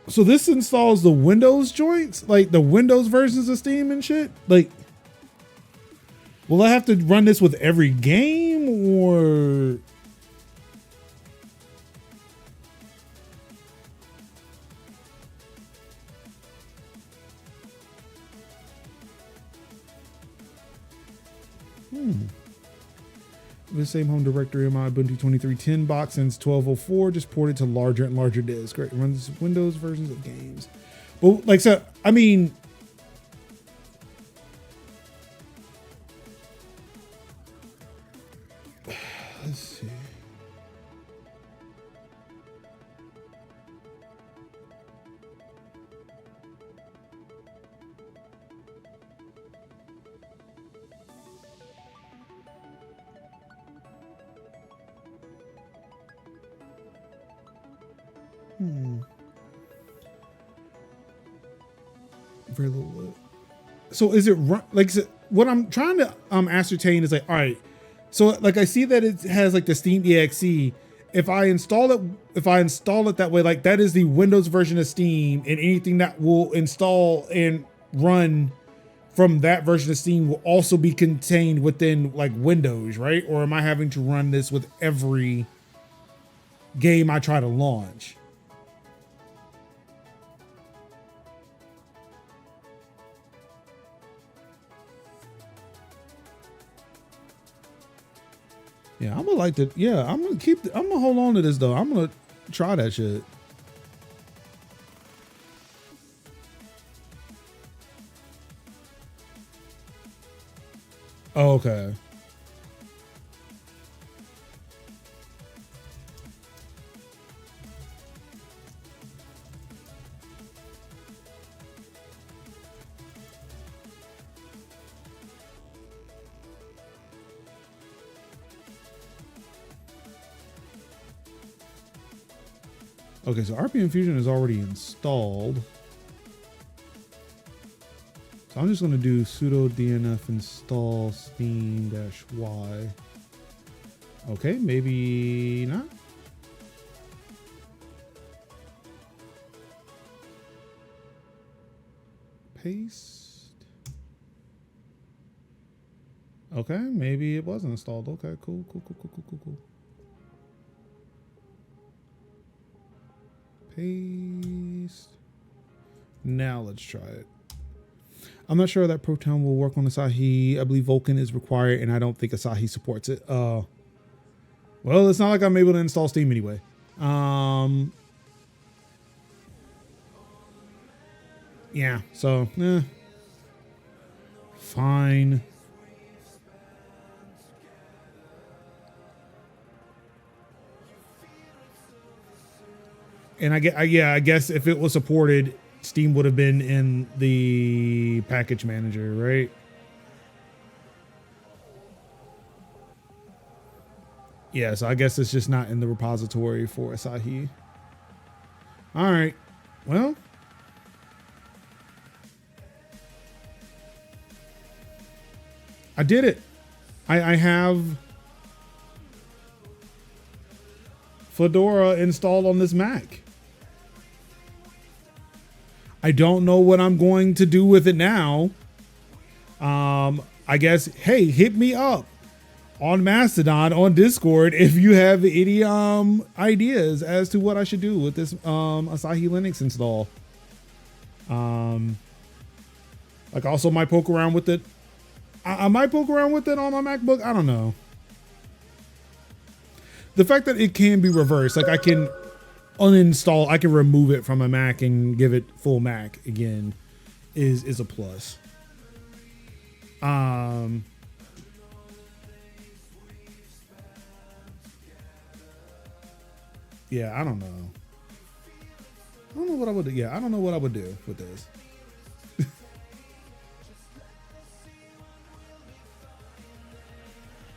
So this installs the Windows joints, like the Windows versions of Steam and shit. Like, will I have to run this with every game or? The same home directory in my Ubuntu 23.10 box since 12.04, just ported to larger and larger disks. Great, runs Windows versions of games. Well, like, so, I mean, let's see. Very little. So is it like what I'm trying to ascertain is like, all right, so like I see that it has like the Steam exe. If I install it that way, like that is the Windows version of Steam, and anything that will install and run from that version of Steam will also be contained within like Windows, right? Or am I having to run this with every game I try to launch? Yeah, I'm gonna hold on to this though. I'm gonna try that shit. Oh, okay. Okay, so RPM Fusion is already installed. So I'm just going to do sudo dnf install steam-y. Okay, maybe not. Paste. Okay, maybe it was installed. Okay, cool. Paste. Now let's try it. I'm not sure that Proton will work on Asahi. I believe Vulkan is required, and I don't think Asahi supports it. Well, it's not like I'm able to install Steam anyway. Yeah, so, fine. And I guess if it was supported, Steam would have been in the package manager, right? Yeah, so I guess it's just not in the repository for Asahi. All right. Well, I did it. I have Fedora installed on this Mac. I don't know what I'm going to do with it now. I guess, hey, hit me up on Mastodon, on Discord, if you have any ideas as to what I should do with this Asahi Linux install. Like also might poke around with it. I might poke around with it on my MacBook. I don't know. The fact that it can be reversed, like I can uninstall, I can remove it from a Mac and give it full Mac again, is a plus. Yeah, I don't know. I don't know what I would do. Yeah, I don't know what I would do with this.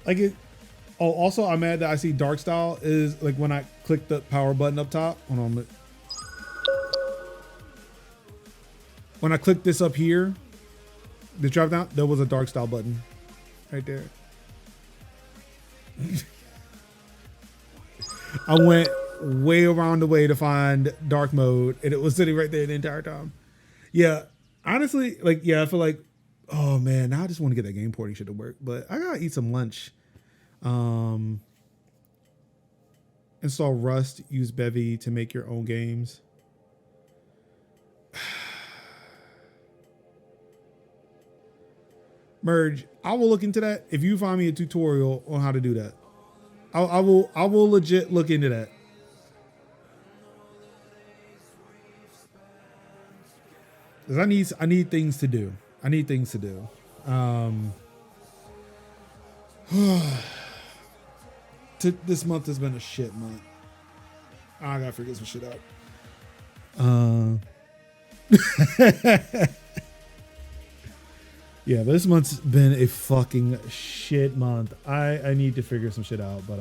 Like it. Oh, also I'm mad that I see dark style is like when I click the power button up top. Hold on. When I click this up here, the drop down, there was a dark style button right there. I went way around the way to find dark mode and it was sitting right there the entire time. Yeah, honestly, like, yeah, I feel like, oh man, now I just want to get that game porting shit to work, but I gotta eat some lunch. Install Rust, use Bevy to make your own games. Merge, I will look into that. If you find me a tutorial on how to do that, I will legit look into that. Because I need things to do. I need things to do. This month has been a shit month. I gotta figure some shit out. Yeah, this month's been a fucking shit month. I need to figure some shit out, but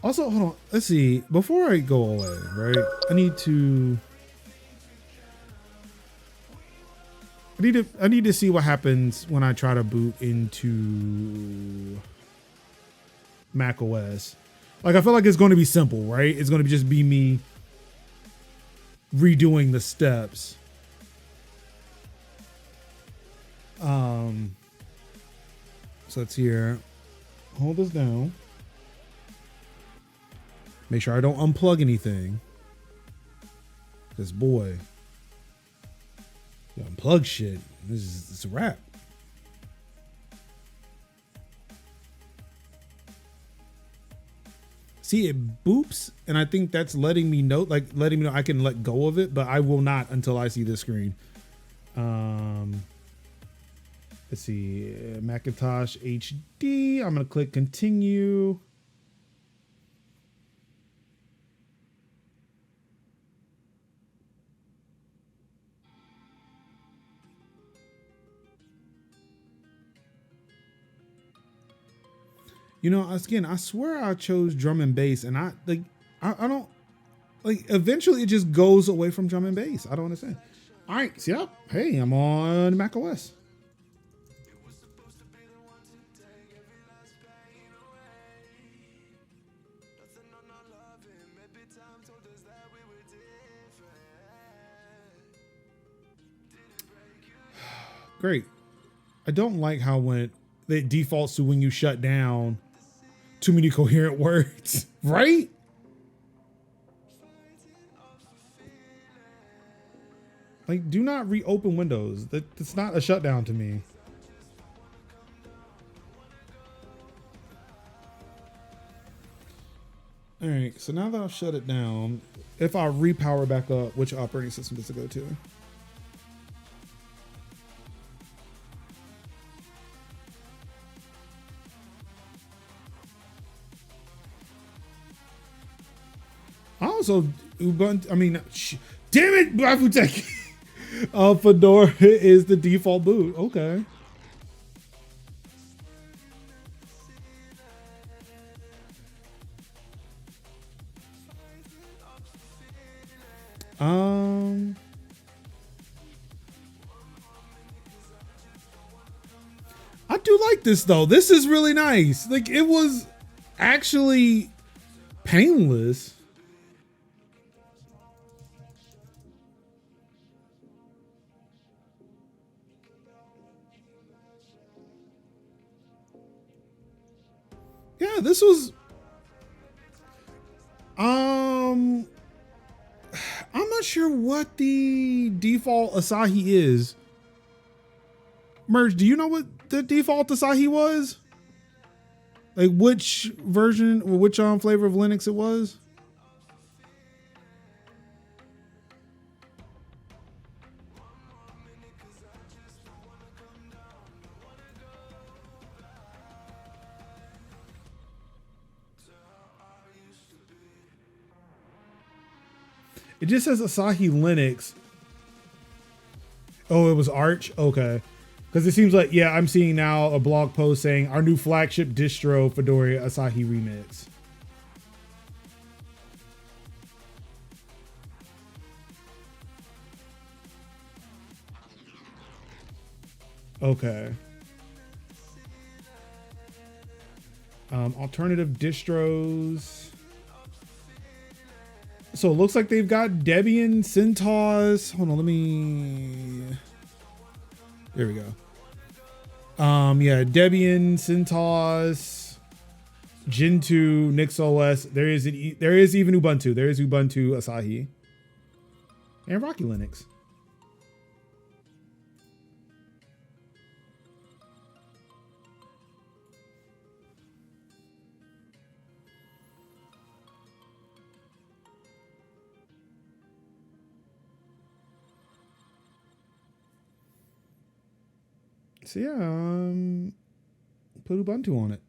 also hold on. Let's see. Before I go away, right? I need to see what happens when I try to boot into Mac OS. Like I feel like it's going to be simple, right? It's going to just be me redoing the steps. So it's here. Hold this down. Make sure I don't unplug anything. This boy, you unplug shit. It's a wrap. See, it boops, and I think that's letting me know, I can let go of it, but I will not until I see this screen. Let's see, Macintosh HD. I'm gonna click continue. You know, again, I swear I chose drum and bass, and I don't like. Eventually, it just goes away from drum and bass. I don't understand. All right, so yep. Hey, I'm on Mac OS. Great. I don't like how when it defaults to when you shut down too many coherent words, right? Like, do not reopen Windows. That's not a shutdown to me. All right, so now that I've shut it down, if I repower back up, which operating system does it go to? Also, Ubuntu, I mean, damn it, Bafutech. Fedora is the default boot. Okay. I do like this though. This is really nice. Like it was actually painless. Yeah, this was I'm not sure what the default Asahi is. Merge, do you know what the default Asahi was? Like which version or which flavor of Linux it was? It just says Asahi Linux. Oh, it was Arch? Okay. Because it seems like, yeah, I'm seeing now a blog post saying our new flagship distro, Fedora Asahi Remix. Okay. Alternative distros. So it looks like they've got Debian, CentOS. Hold on, let me. There we go. Yeah, Debian, CentOS, Gentoo, NixOS. There is even Ubuntu. There is Ubuntu Asahi, and Rocky Linux. So yeah, put Ubuntu on it.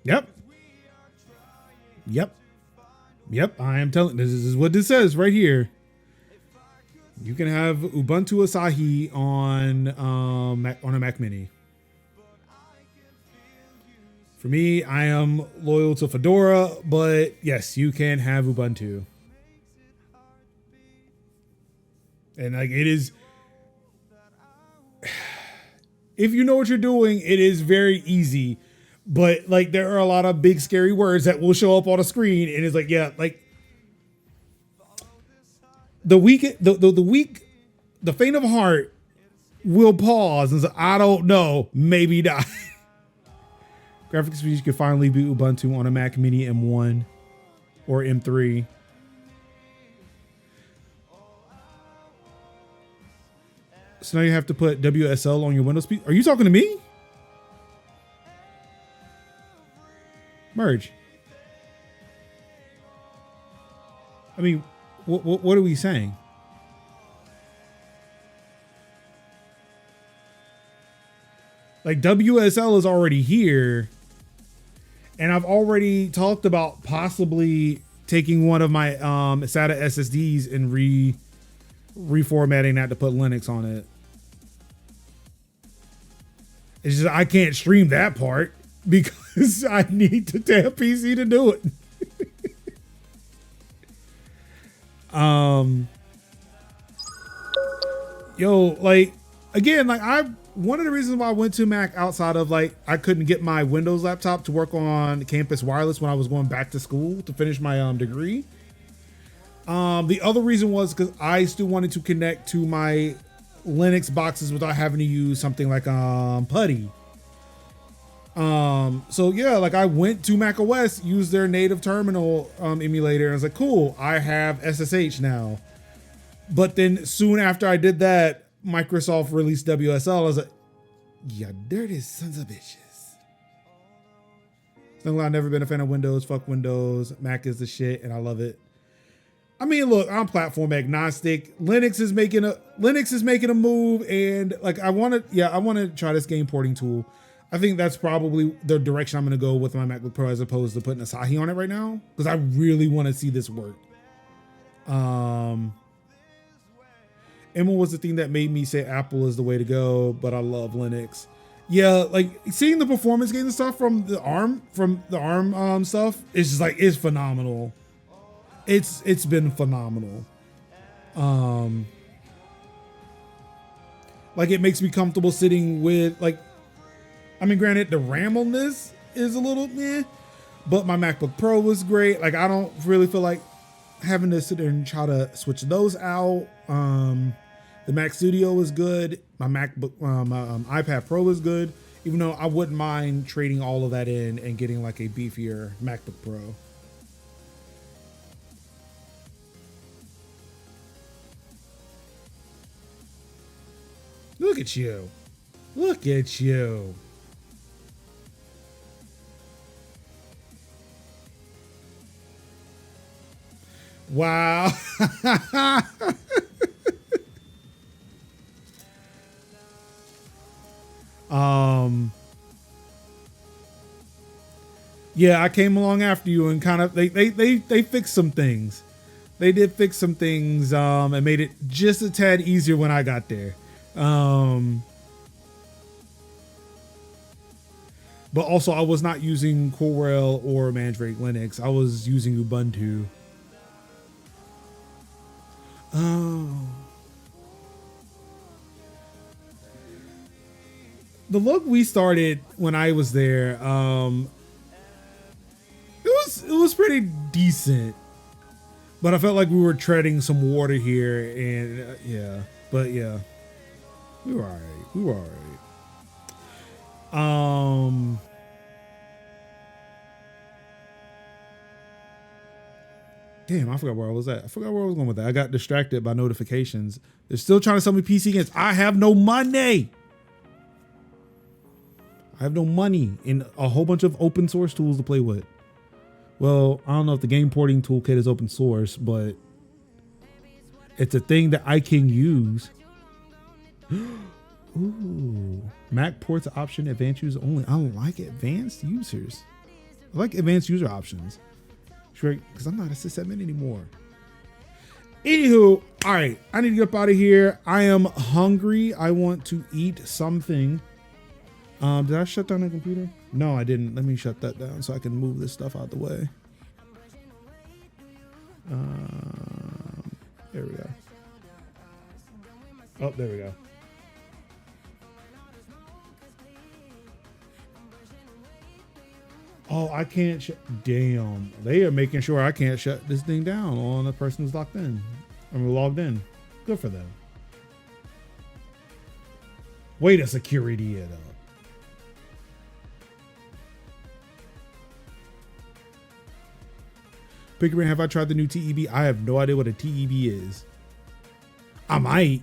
Yep. Yep. Yep. I am telling. This is what this says right here. You can have Ubuntu Asahi on on a Mac Mini. For me, I am loyal to Fedora, but yes, you can have Ubuntu. And like it is, if you know what you're doing, it is very easy. But like there are a lot of big scary words that will show up on a screen, and it's like, yeah, like the faint of heart will pause and say, I don't know, maybe not. Graphics speed can finally be Ubuntu on a Mac Mini M1 or M3. So now you have to put WSL on your Windows speed. Are you talking to me? Merge. I mean, what are we saying? Like WSL is already here. And I've already talked about possibly taking one of my SATA SSDs and reformatting that to put Linux on it. It's just I can't stream that part because I need the damn PC to do it. Like again, like one of the reasons why I went to Mac outside of like I couldn't get my Windows laptop to work on campus wireless when I was going back to school to finish my degree. The other reason was because I still wanted to connect to my Linux boxes without having to use something like PuTTY. So yeah, like I went to Mac OS, used their native terminal emulator, and I was like, cool, I have SSH now. But then soon after I did that, Microsoft released WSL. I was like, yeah, dirty sons of bitches. I've never been a fan of Windows. Fuck Windows. Mac is the shit, and I love it. I mean, look, I'm platform agnostic. Linux is making a move, and like I want to try this game porting tool. I think that's probably the direction I'm going to go with my MacBook Pro as opposed to putting Asahi on it right now, because I really want to see this work. Emma was the thing that made me say Apple is the way to go, but I love Linux. Yeah, like seeing the performance gains and stuff from the ARM stuff is just like, it's phenomenal. It's been phenomenal. Like it makes me comfortable sitting with, like, I mean, granted, the RAM on this is a little meh, but my MacBook Pro was great. Like, I don't really feel like having to sit there and try to switch those out. The Mac Studio is good. My MacBook, my iPad Pro is good, even though I wouldn't mind trading all of that in and getting like a beefier MacBook Pro. Look at you. Look at you. Wow. Yeah, I came along after you and kind of they fixed some things. They did fix some things and made it just a tad easier when I got there. But also I was not using Corel or Mandrake Linux. I was using Ubuntu. Oh. The look we started when I was there, it was pretty decent, but I felt like we were treading some water here, and yeah, but yeah, we were all right. We were all right. Damn, I forgot where I was at. I forgot where I was going with that. I got distracted by notifications. They're still trying to sell me PC games. I have no money. I have no money and a whole bunch of open source tools to play with. Well, I don't know if the game porting toolkit is open source, but it's a thing that I can use. Ooh, Mac ports option, advanced user only. I don't like advanced users. I like advanced user options. Sure, because I'm not a sysadmin anymore. Anywho, all right, I need to get up out of here. I am hungry. I want to eat something. Did I shut down the computer? No, I didn't. Let me shut that down so I can move this stuff out the way. There we go. Oh, there we go. Oh, I can't damn. They are making sure I can't shut this thing down on the person who's locked in. I'm logged in. Good for them. Way to security it up. Pigman, have I tried the new TEB? I have no idea what a TEB is. I might,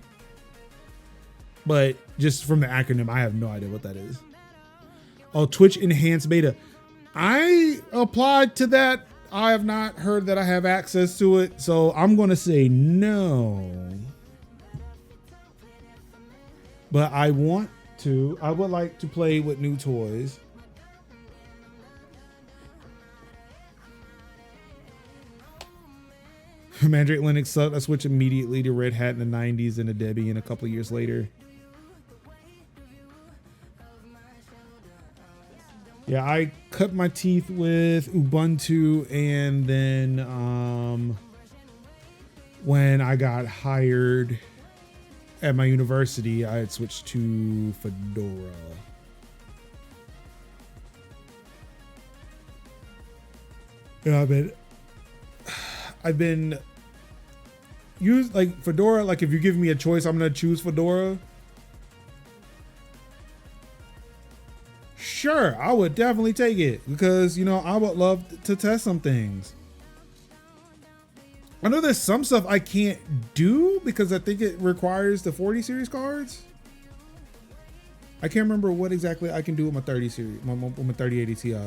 but just from the acronym, I have no idea what that is. Oh, Twitch enhanced beta. I applied to that. I have not heard that I have access to it, so I'm going to say no. But I want to. I would like to play with new toys. Mandrake Linux sucked. I switched immediately to Red Hat in the 90s and to Debian a couple of years later. Yeah, I cut my teeth with Ubuntu, and then when I got hired at my university, I had switched to Fedora. Yeah, I've been used like Fedora. Like if you give me a choice, I'm gonna choose Fedora. Sure, I would definitely take it because, you know, I would love to test some things. I know there's some stuff I can't do because I think it requires the 40 series cards. I can't remember what exactly I can do with my 30 series, my 3080 Ti.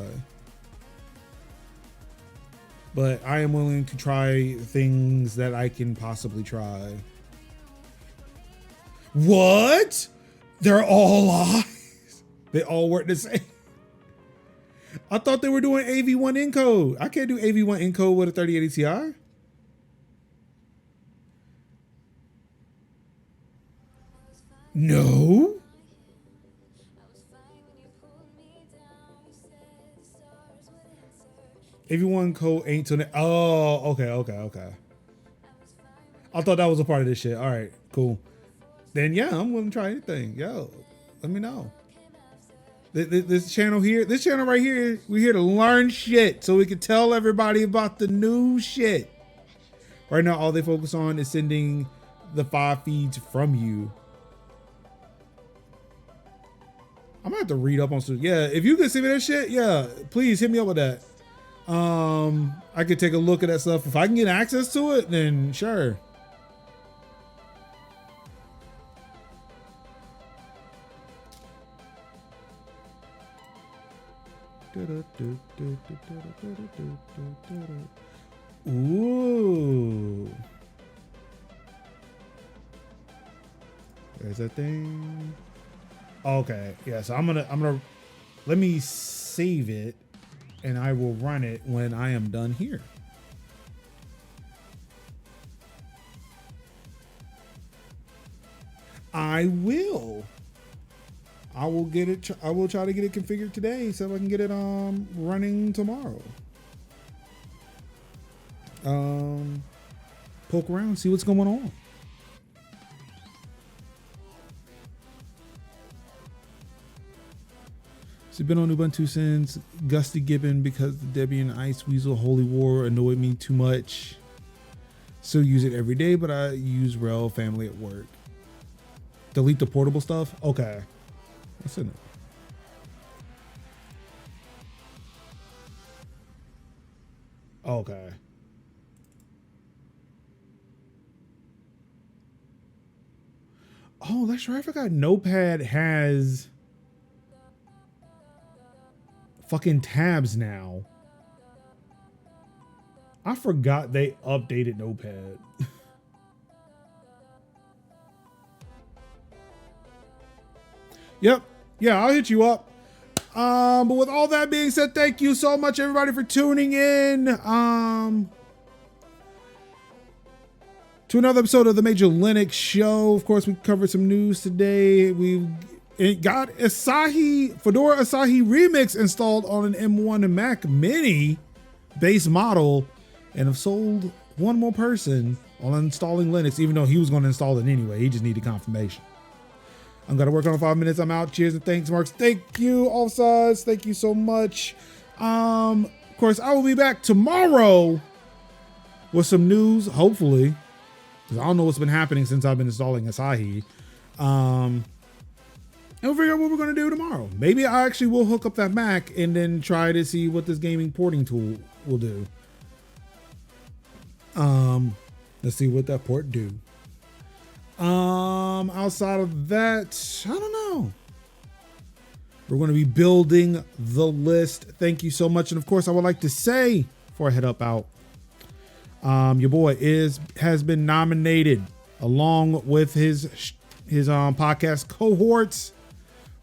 But I am willing to try things that I can possibly try. What? They're all lies? They all work the same. I thought they were doing AV1 encode. I can't do AV1 encode with a 3080 Ti. No. AV1 code ain't to. Oh, okay. I thought that was a part of this shit. All right, cool. Then yeah, I'm willing to try anything. Yo, let me know. This channel right here, we're here to learn shit so we can tell everybody about the new shit. Right now, all they focus on is sending the 5 feeds from you. I'm gonna have to read up on some. Yeah, if you can send me that shit, yeah, please hit me up with that. I could take a look at that stuff. If I can get access to it, then sure. Ooh. There's that thing. Okay, yeah, so I'm gonna let me save it and I will run it when I am done here. I will get it. I will try to get it configured today so I can get it running tomorrow. Poke around, see what's going on. So been on Ubuntu since Gusty Gibbon because the Debian Ice Weasel Holy War annoyed me too much. Still use it every day, but I use RHEL family at work. Delete the portable stuff? Okay. What's in it? Okay. Oh, that's right. I forgot Notepad has fucking tabs now. I forgot they updated Notepad. Yep. Yeah, I'll hit you up. But with all that being said, thank you so much, everybody, for tuning in. To another episode of the MajorLinux Show. Of course, we covered some news today. We got Fedora Asahi Remix installed on an M1 Mac Mini base model, and have sold one more person on installing Linux, even though he was going to install it anyway. He just needed confirmation. I'm going to work on 5 minutes. I'm out. Cheers and thanks, Marks. Thank you, all sides. Thank you so much. Of course, I will be back tomorrow with some news, hopefully, because I don't know what's been happening since I've been installing Asahi. And we'll figure out what we're going to do tomorrow. Maybe I actually will hook up that Mac and then try to see what this gaming porting tool will do. Let's see what that port do. Outside of that, I don't know. We're going to be building the list. Thank you so much. And of course, I would like to say before I head up out, your boy has been nominated along with his podcast cohorts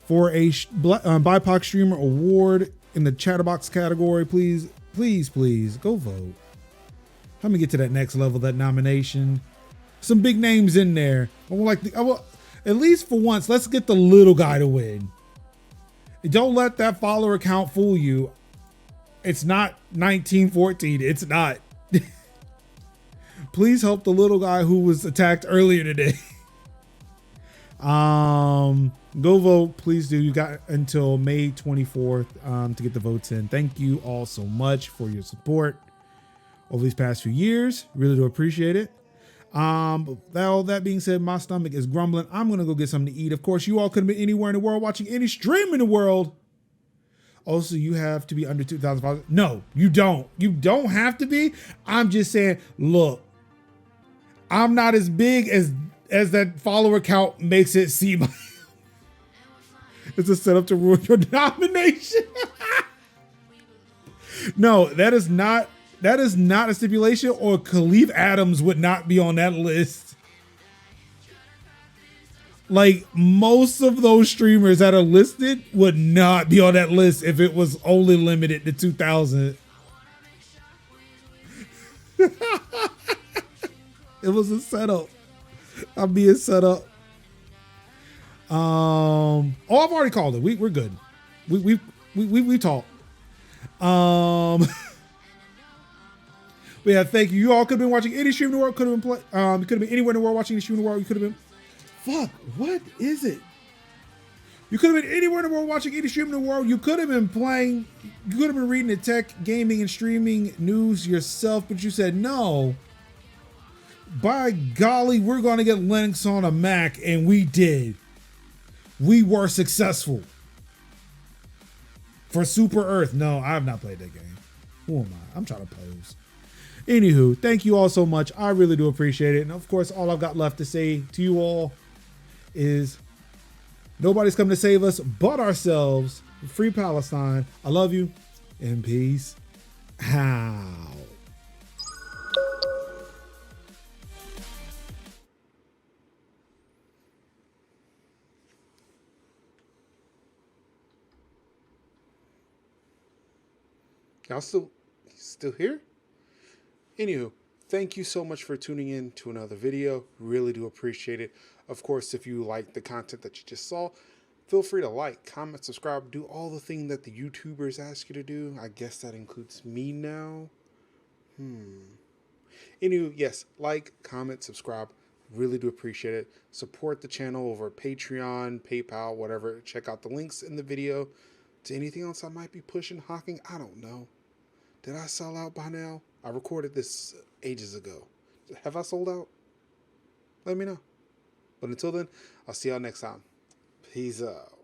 for a BIPOC Streamer Award in the Chatterbox category. Please go vote. Let me get to that next level, that nomination. Some big names in there. I will, at least for once, let's get the little guy to win. Don't let that follower count fool you. It's not 1914. It's not. Please help the little guy who was attacked earlier today. Go vote. Please do. You got until May 24th to get the votes in. Thank you all so much for your support over these past few years. Really do appreciate it. All that being said, my stomach is grumbling. I'm gonna go get something to eat. Of course, you all could have been anywhere in the world watching any stream in the world. Also, you have to be under 2,000 followers. No, you don't. You don't have to be. I'm just saying, look, I'm not as big as that follower count makes it seem. It's a setup to ruin your nomination. No, that is not a stipulation, or Khalif Adams would not be on that list. Like most of those streamers that are listed would not be on that list if it was only limited to 2,000. It was a setup. I'm being set up. Oh, I've already called it. We're good. We talked. But yeah, thank you. You all could have been watching any stream in the world. Could have been you could have been anywhere in the world watching any stream in the world. You could have been. Fuck. What is it? You could have been anywhere in the world watching any stream in the world. You could have been playing. You could have been reading the tech, gaming, and streaming news yourself, but you said no. By golly, we're going to get Linux on a Mac, and we did. We were successful. For Super Earth. No, I have not played that game. Who am I? I'm trying to pose. Anywho, thank you all so much. I really do appreciate it. And of course, all I've got left to say to you all is nobody's coming to save us but ourselves. Free Palestine. I love you and peace. How? Y'all still here? Anywho, thank you so much for tuning in to another video. Really do appreciate it. Of course, if you like the content that you just saw, feel free to like, comment, subscribe, do all the things that the YouTubers ask you to do. I guess that includes me now. Anywho, yes, like, comment, subscribe. Really do appreciate it. Support the channel over Patreon, PayPal, whatever. Check out the links in the video to anything else I might be pushing, hawking. I don't know. Did I sell out by now? I recorded this ages ago. Have I sold out? Let me know. But until then, I'll see y'all next time. Peace out.